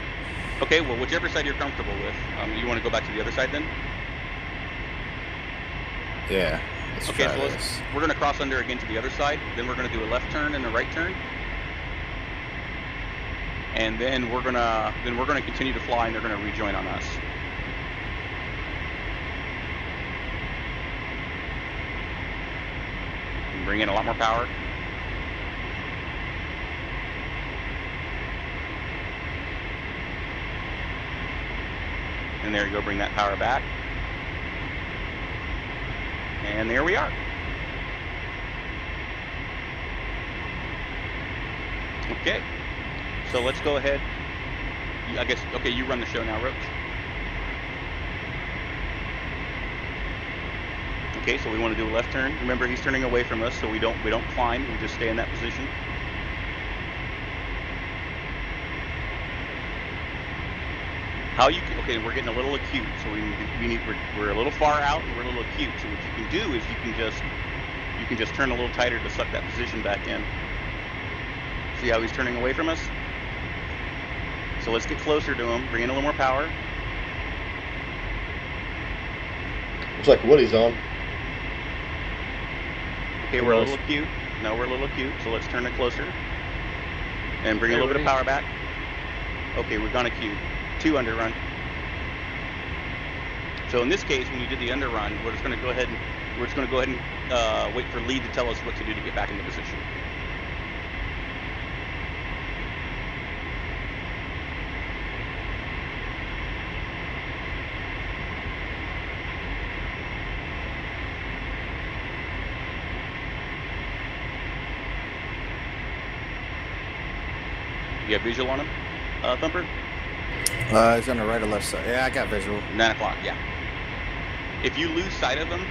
Okay, well, whichever side you're comfortable with. You want to go back to the other side then? Yeah. Okay, so we're going to cross under again to the other side. Then we're going to do a left turn and a right turn. And then we're going to continue to fly, and they're going to rejoin on us. And bring in a lot more power. And there you go, bring that power back. And there we are. Okay, so let's go ahead. I guess, okay, you run the show now, Roach. Okay, so we want to do a left turn. Remember, he's turning away from us, so we don't climb. We just stay in that position. Okay, we're getting a little acute, so we're a little far out and we're a little acute. So what you can do is you can just turn a little tighter to suck that position back in. See how he's turning away from us? So let's get closer to him, bring in a little more power. Looks like Woody's on. Okay, we're a little acute. No, we're a little acute, so let's turn it closer. And bring a little bit of power back. Okay, we've gone acute. 2 underrun. So in this case, when you did the underrun, we're just going to go ahead and wait for lead to tell us what to do to get back into position. You have visual on him, Thumper? He's on the right or left side. Yeah, I got visual. 9 o'clock, yeah. If you lose sight of him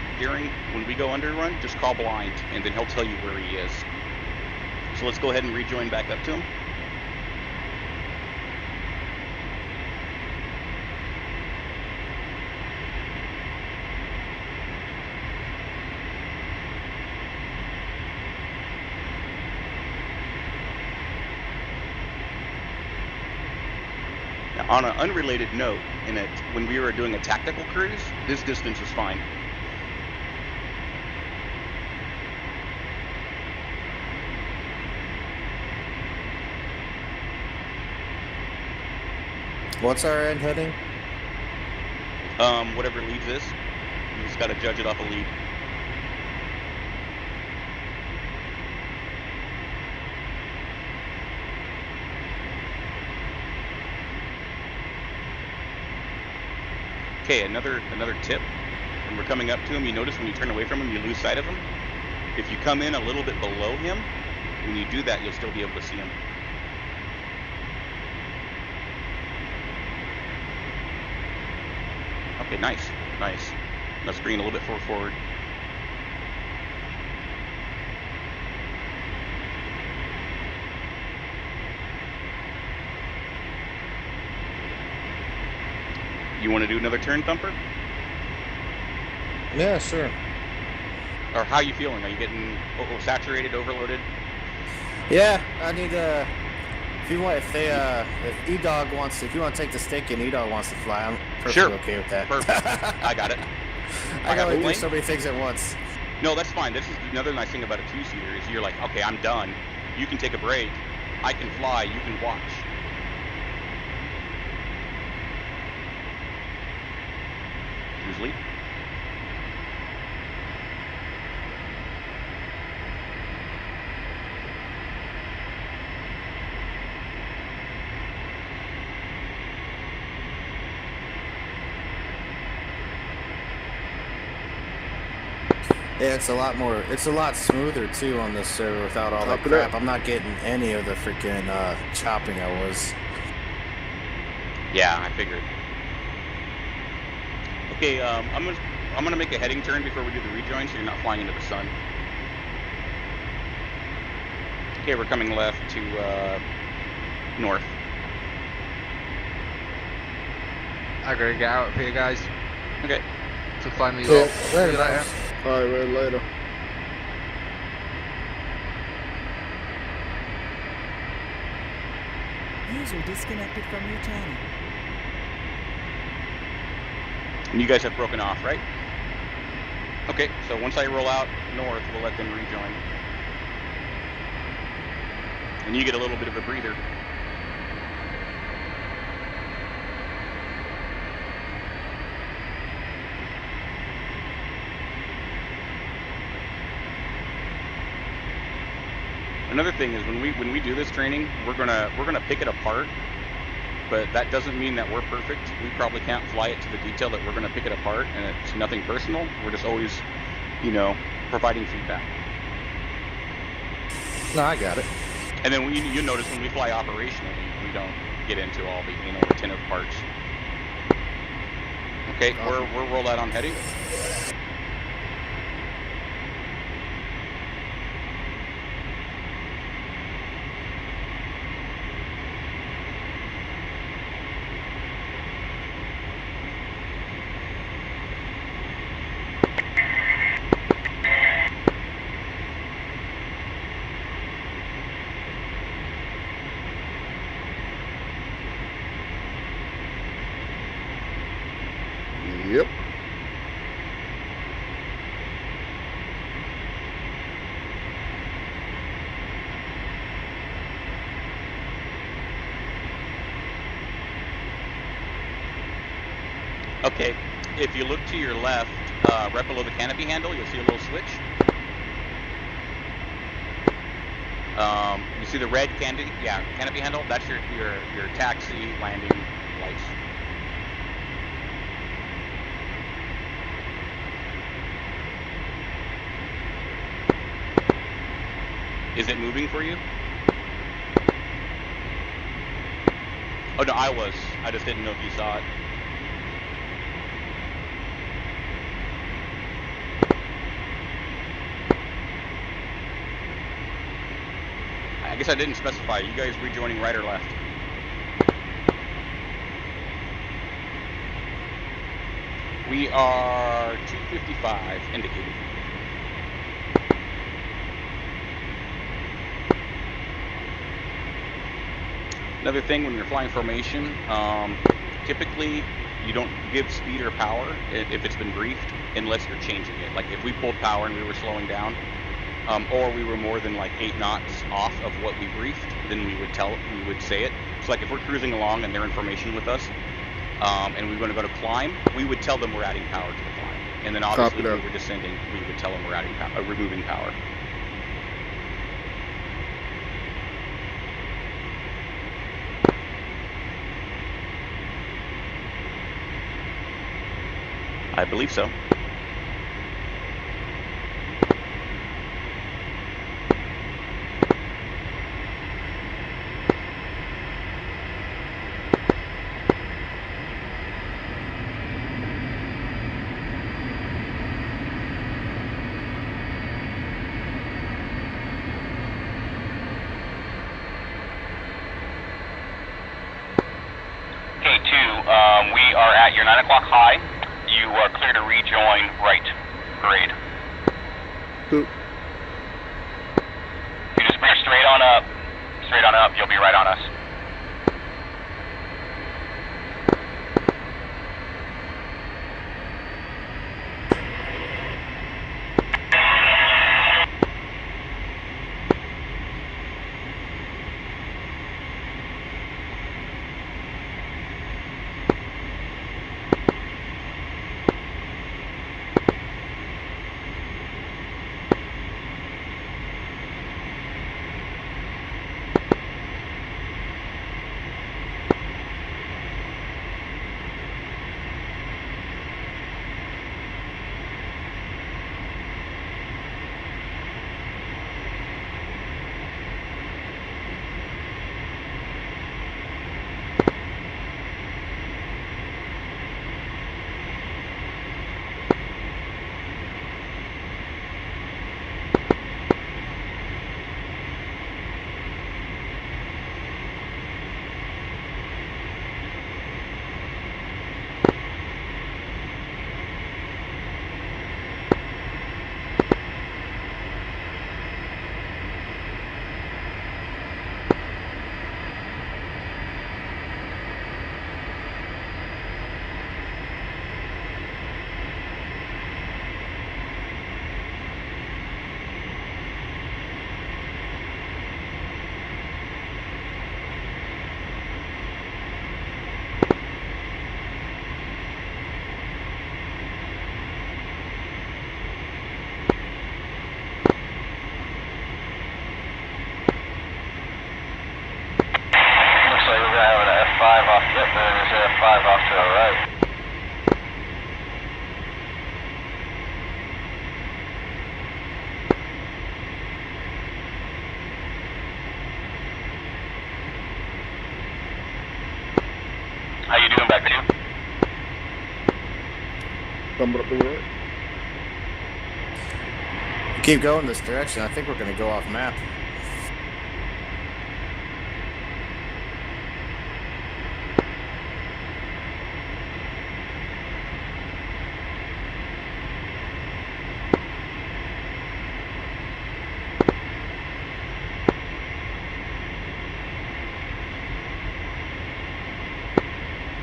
when we go underrun, just call blind, and then he'll tell you where he is. So let's go ahead and rejoin back up to him. On an unrelated note, when we were doing a tactical cruise, this distance was fine. What's our end heading? Whatever leads this, you just got to judge it off a lead. Okay, another tip. When we're coming up to him, you notice when you turn away from him, you lose sight of him. If you come in a little bit below him, when you do that, you'll still be able to see him. Okay, nice. Let's bring it a little bit forward. You want to do another turn, Thumper? Yeah, sure. Or how are you feeling? Are you getting saturated, overloaded? Yeah, I need If E-Dog wants, if you want to take the stick and E-Dog wants to fly, I'm perfectly Sure. okay with that. Perfect. I got it. I have gotta a do plane? so many things at once. No, that's fine. This is another nice thing about a two-seater is you're like, okay, I'm done. You can take a break. I can fly. You can watch. Cruise lead. Yeah, it's a lot smoother too on this server without all that Top it up. crap. I'm not getting any of the freaking chopping I was. Yeah, I figured. Okay, I'm gonna make a heading turn before we do the rejoin, so you're not flying into the sun. Okay, we're coming left to north. I'm gonna get out of here, guys. Okay. So find me. Yeah, See you later. All right, man, later. User disconnected from your channel. And you guys have broken off, right? Okay, so once I roll out north, we'll let them rejoin. And you get a little bit of a breather. Another thing is when we do this training, we're gonna pick it apart, but that doesn't mean that we're perfect. We probably can't fly it to the detail that we're gonna pick it apart, and it's nothing personal. We're just always, providing feedback. No, I got it. And then you notice when we fly operationally, we don't get into all the retentive parts. Okay, we're rolled out on heading. Yep. Okay, if you look to your left, right below the canopy handle, you'll see a little switch. You see the red canopy handle? That's your taxi landing lights. Is it moving for you? Oh no, I was. I just didn't know if you saw it. I guess I didn't specify. You guys rejoining right or left? We are 255 indicated. Another thing when you're flying formation, typically you don't give speed or power if it's been briefed unless you're changing it. Like if we pulled power and we were slowing down, or we were more than like 8 knots off of what we briefed, then we would say it. So like if we're cruising along and they're in formation with us, and we're going to go to climb, we would tell them we're adding power to the climb. And then obviously if we were descending, we would tell them we're adding removing power. I believe so. We are at your 9 o'clock high. You are clear to rejoin right parade. Boop. You just bring her straight on up, you'll be right on us. Coming up the right. Keep going this direction. I think we're going to go off map.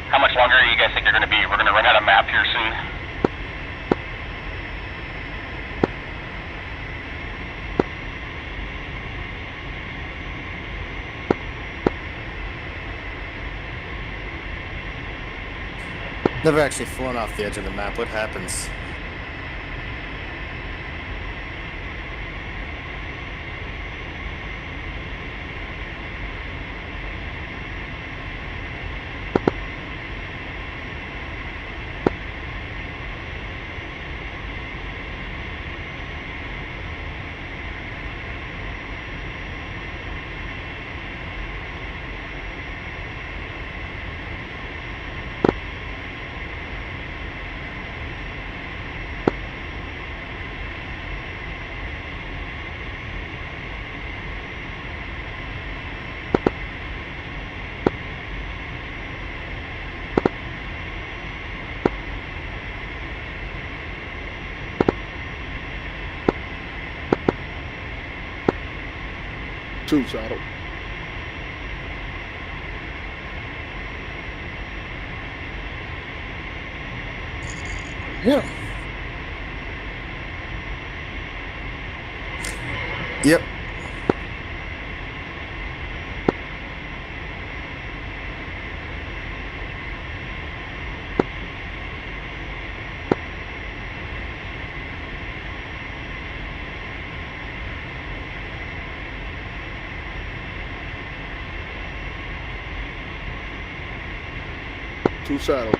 How much longer do you guys think you're going to be? We're going to run out of map here soon. Never actually flown off the edge of the map. What happens? Two saddle. Yeah. Yep. Two saddle.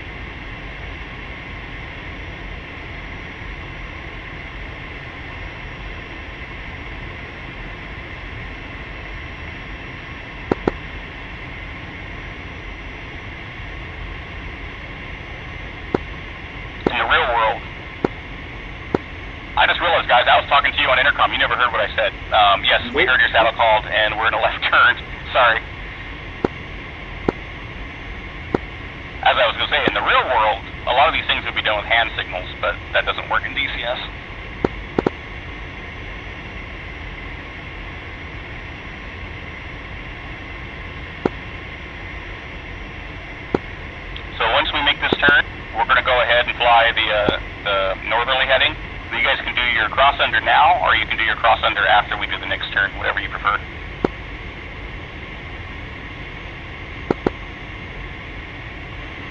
In the real world, I just realized, guys, I was talking to you on intercom. You never heard what I said. Yes, we heard your saddle called, and we're in a left turn. Sorry. As I was going to say, in the real world, a lot of these things would be done with hand signals, but that doesn't work in DCS. So once we make this turn, we're going to go ahead and fly the northerly heading. So you guys can do your cross under now, or you can do your cross under after we do the next turn, whatever you prefer.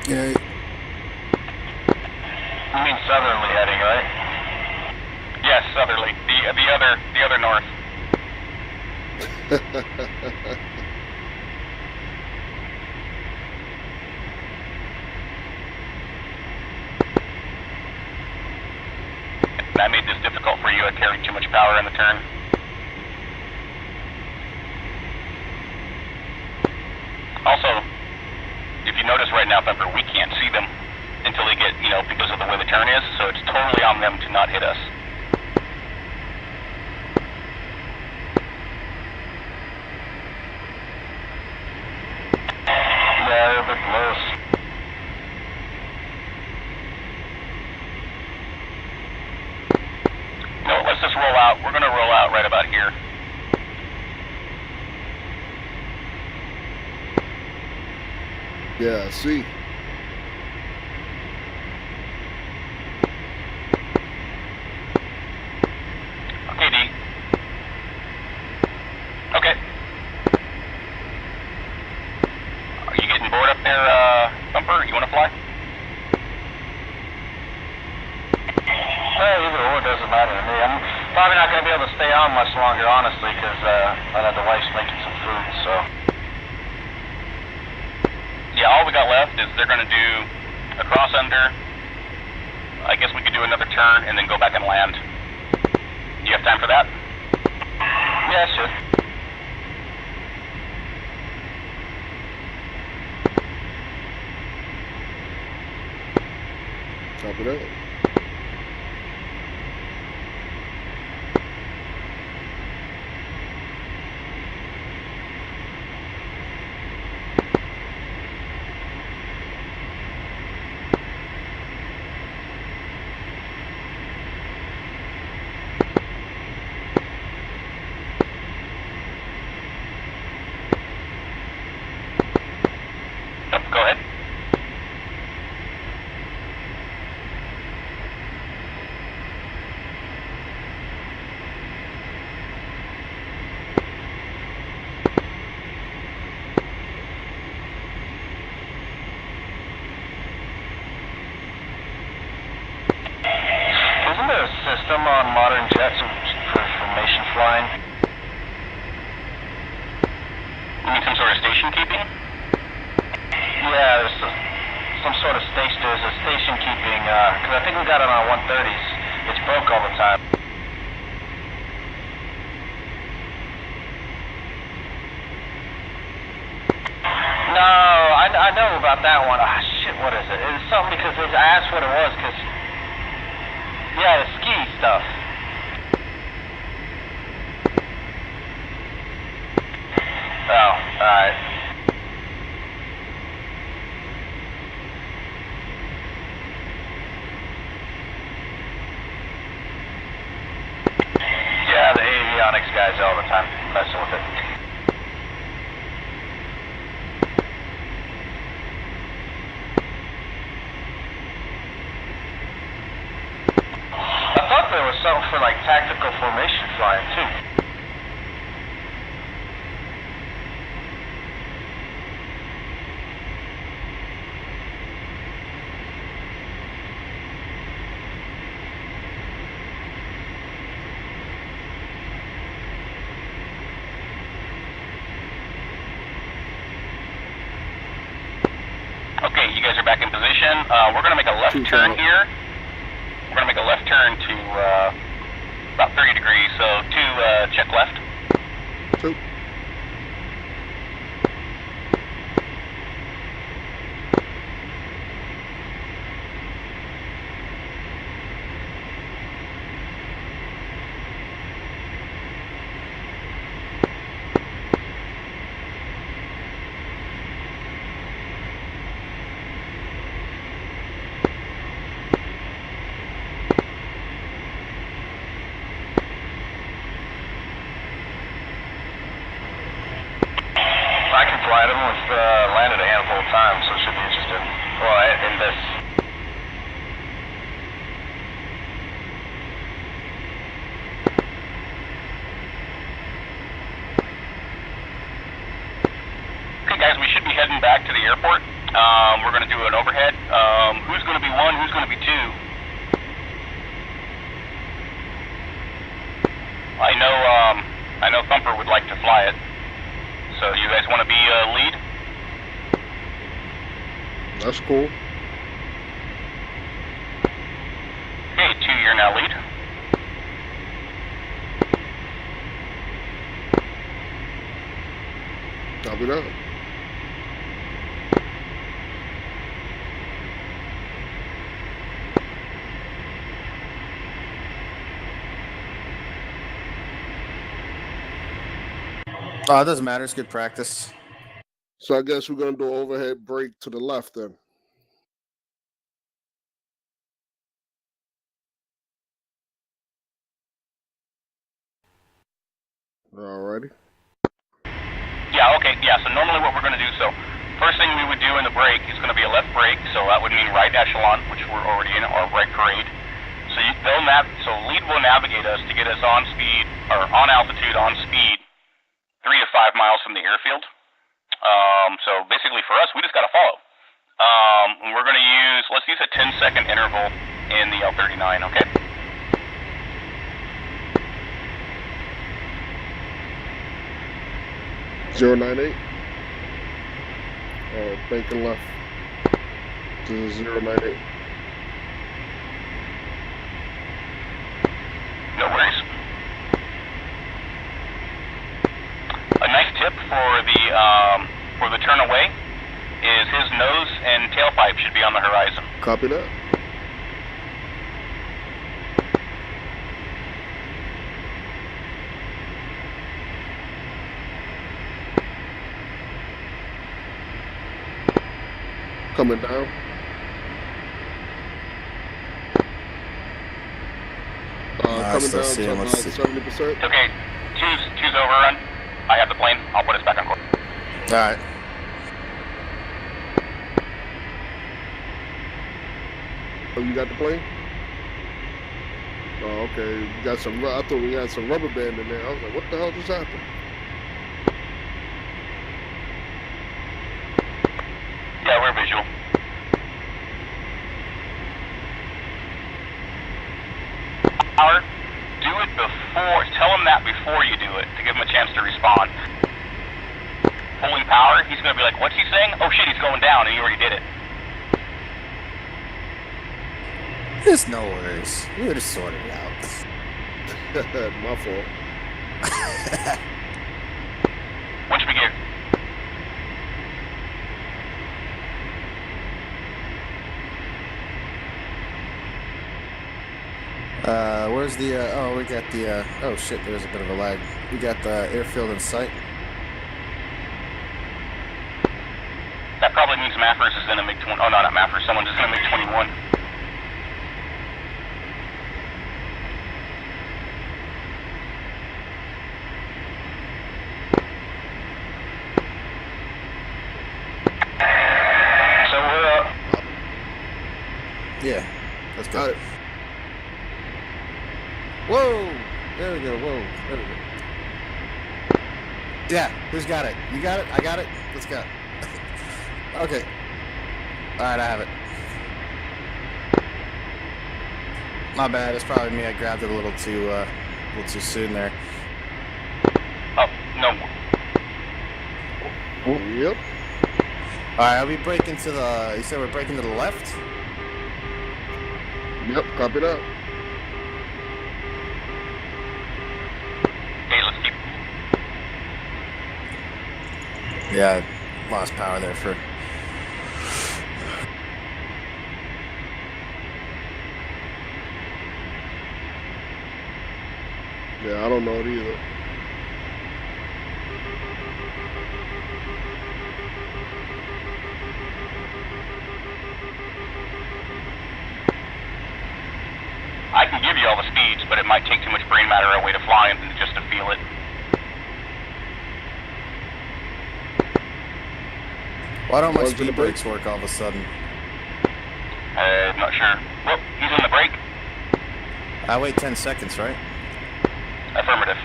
Yeah. You mean southerly heading, right? Yes, southerly. The other north. That made this difficult for you. I carried too much power in the turn. Also, if you notice right now, Thumper, we can't see them until they get, because of the way the turn is, so it's totally on them to not hit us. Yeah, they're a bit close. No, let's just roll out. We're going to roll out right about here. Yeah, see. Okay, D. Okay. Are you getting bored up there, Thumper? You want to fly? Well, either or doesn't matter to me. I'm probably not going to be able to stay on much longer, honestly, because the wife's making some food, so. Yeah, all we got left is they're going to do a cross under. I guess we could do another turn and then go back and land. Do you have time for that? Yeah, sure. Copy that. system on modern jets for formation flying? You mean some sort of station keeping? Yeah, there's some sort of station. There's a station keeping. Because I think we got it on 130s. It's broke all the time. No, I know about that one. Ah, shit, what is it? It's something because I asked what it was because, yeah, the ski stuff. Oh, alright. Yeah, the avionics guys all the time messing with it. I thought there was something for like tactical formation flying too. Okay, you guys are back in position. We're going to make a left turn here. We're going to make a left turn to about 30 degrees, so check left. 2. I can fly them. We've landed a handful of times, so it should be interesting. Well, in this. Okay, guys, we should be heading back to the airport. We're going to do an overhead. Who's going to be 1? Who's going to be 2? I know Thumper would like to fly it. So you guys want to be lead? That's cool. Okay, 2, you're now lead. Copy that. Oh, it doesn't matter. It's good practice. So I guess we're gonna do an overhead break to the left then. Alrighty. Yeah, okay, yeah, so normally what we're going to do, so first thing we would do in the break is going to be a left break, so that would mean right echelon, which we're already in, or right parade. So so lead will navigate us to get us on speed, or on altitude, on speed, 3 to 5 miles from the airfield. So basically for us, we just got to follow. And we're going to let's use a 10-second interval in the L39, okay? Zero 98. Banking left to 098. No worries. A nice tip for the turn away is his nose and tailpipe should be on the horizon. Copy that. Coming down. Coming down to about 70%. Okay, two's overrun. I have the plane. I'll put us back on course. All right. Oh, you got the plane? Oh, okay. You got some. I thought we had some rubber band in there. I was like, what the hell just happened? Yeah, we're visual. Power. chance to respond. Pulling power, he's going to be like, what's he saying? Oh shit, he's going down, and he already did it. There's no worries. We would have sorted it out. My fault. When should we gear? Where's the, oh, we got the, oh shit, there's a bit of a lag. We got the airfield in sight. That probably means Maffers is in a MiG-20. Oh, no, not Maffers. Someone is in a MiG-21. So we're, Yeah, let's go. Got it. Whoa! There we go, whoa. There we go. Yeah, who's got it? You got it? I got it? Let's go. Okay. Alright, I have it. My bad, it's probably me. I grabbed it a little too soon there. oh, no. Yep. Alright, are we breaking to the, you said we're breaking to the left? Yep. Copy that. Okay, let's keep. Yeah, lost power there for... Yeah, I don't know it either. I can give you all the speeds, but it might take too much brain matter away to fly them just to feel it. Why don't my One's in the speed brakes work all of a sudden? I'm not sure. Whoop, he's in the brake. I wait 10 seconds, right? Affirmative.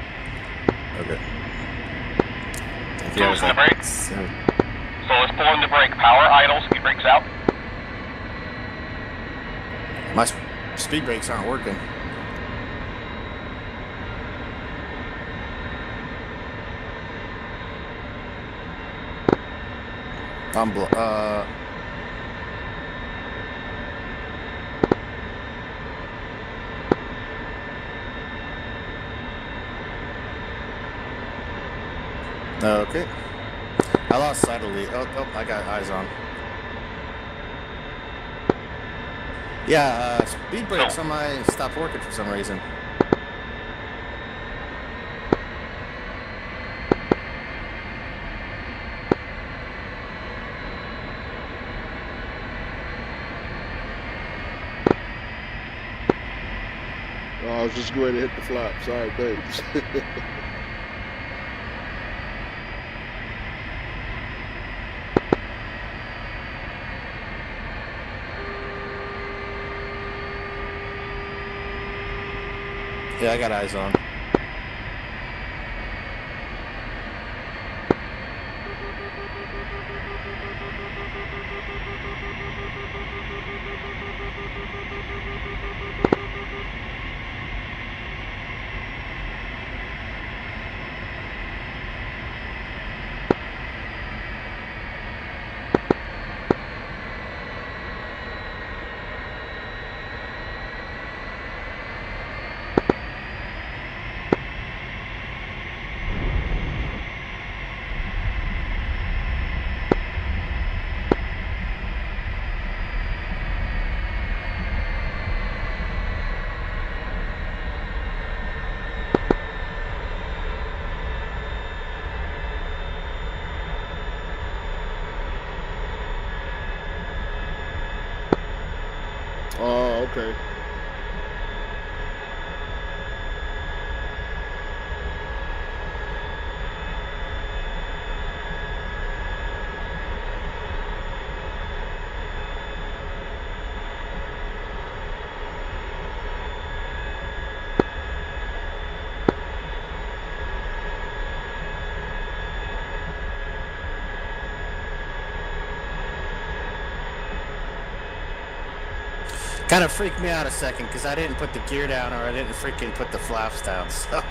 Okay. Two's in the brake. So, So let's pull in the brake. Power, idle, speed brakes out. my speed brakes aren't working. I'm okay. I lost sight of lead. Oh, I got eyes on. Yeah, speed brakes on my stopped working for some reason. I was just going to hit the flap. Sorry, thanks. Yeah, I got eyes on. Oh, okay. Kind of freaked me out a second because I didn't put the gear down or I didn't freaking put the flaps down. So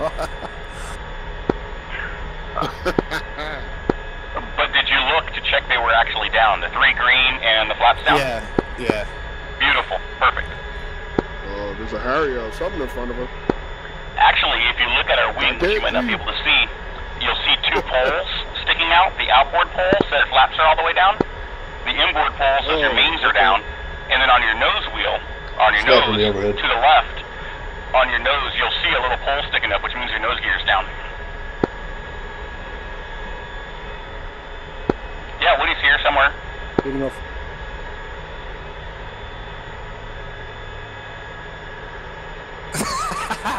But did you look to check they were actually down? The 3 green and the flaps down? Yeah. Beautiful. Perfect. Oh, there's a Harrier or something in front of her. Actually, if you look at our wings, you might not be able to see. You'll see 2 poles sticking out. The outboard pole says flaps are all the way down. The inboard pole says your mains are down. And then on your nose wheel, on your nose, to the left, on your nose, you'll see a little pole sticking up, which means your nose gear is down. Yeah, Woody's here somewhere. Getting off.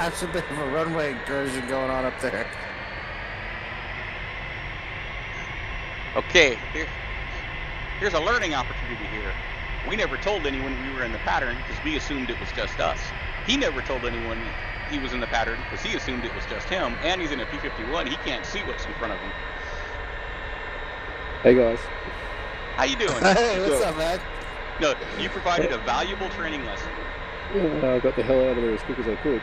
It's a bit of a runway incursion going on up there. Okay, here's a learning opportunity here. We never told anyone we were in the pattern because we assumed it was just us. He never told anyone he was in the pattern because he assumed it was just him, and he's in a P-51. He can't see what's in front of him. Hey guys. How you doing? Hey, what's up, man? No, you provided a valuable training lesson. I got the hell out of there as quick as I could.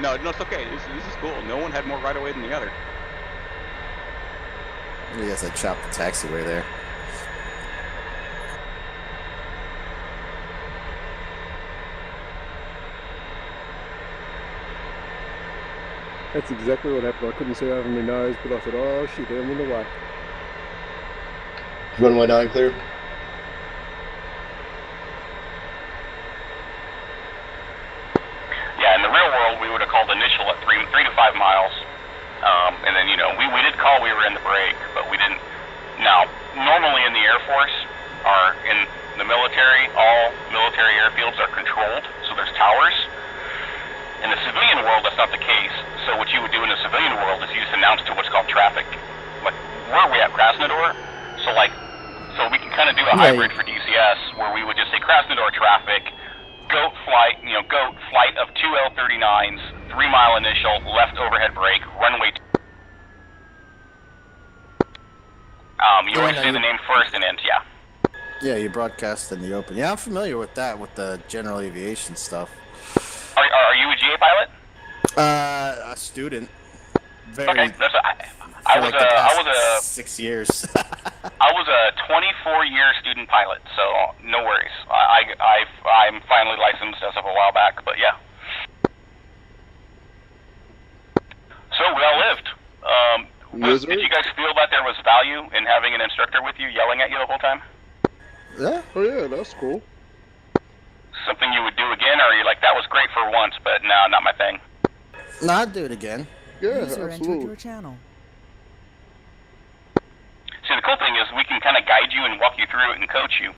No, it's okay. This is cool. No one had more right away than the other. I guess I chopped the taxiway there. That's exactly what happened. I couldn't see over my nose, but I thought, oh shit, I'm in the way. Runway 9 clear. Yeah, in the real world, we would have called initial at 3 to 5 miles. And then, we did call we were in the break, but we didn't. Now, normally in the Air Force, or in the military, all military airfields are controlled, so there's towers. In the civilian world, that's not the case. So what you would do in the civilian world is you just announce to what's called traffic. Like, where are we at, Krasnodar? So we can kind of do a hybrid for DCS, where we would just say Krasnodar traffic, GOAT flight of 2 L39s, 3-mile initial, left overhead brake, runway. You always say the name first and end, yeah. Yeah, you broadcast in the open. Yeah, I'm familiar with that, with the general aviation stuff. Are you a GA pilot? A student. Very. Okay, I was a 6 years. I was a 24-year student pilot, so no worries. I'm finally licensed as of a while back, but yeah. So we all lived. Did you guys feel that there was value in having an instructor with you yelling at you the whole time? Yeah. Oh yeah, that's cool. Something you would do again, or are you like, that was great for once, but no, not my thing? No, I'd do it again. Yeah, User entered absolutely. your channel. See, the cool thing is we can kind of guide you and walk you through it and coach you.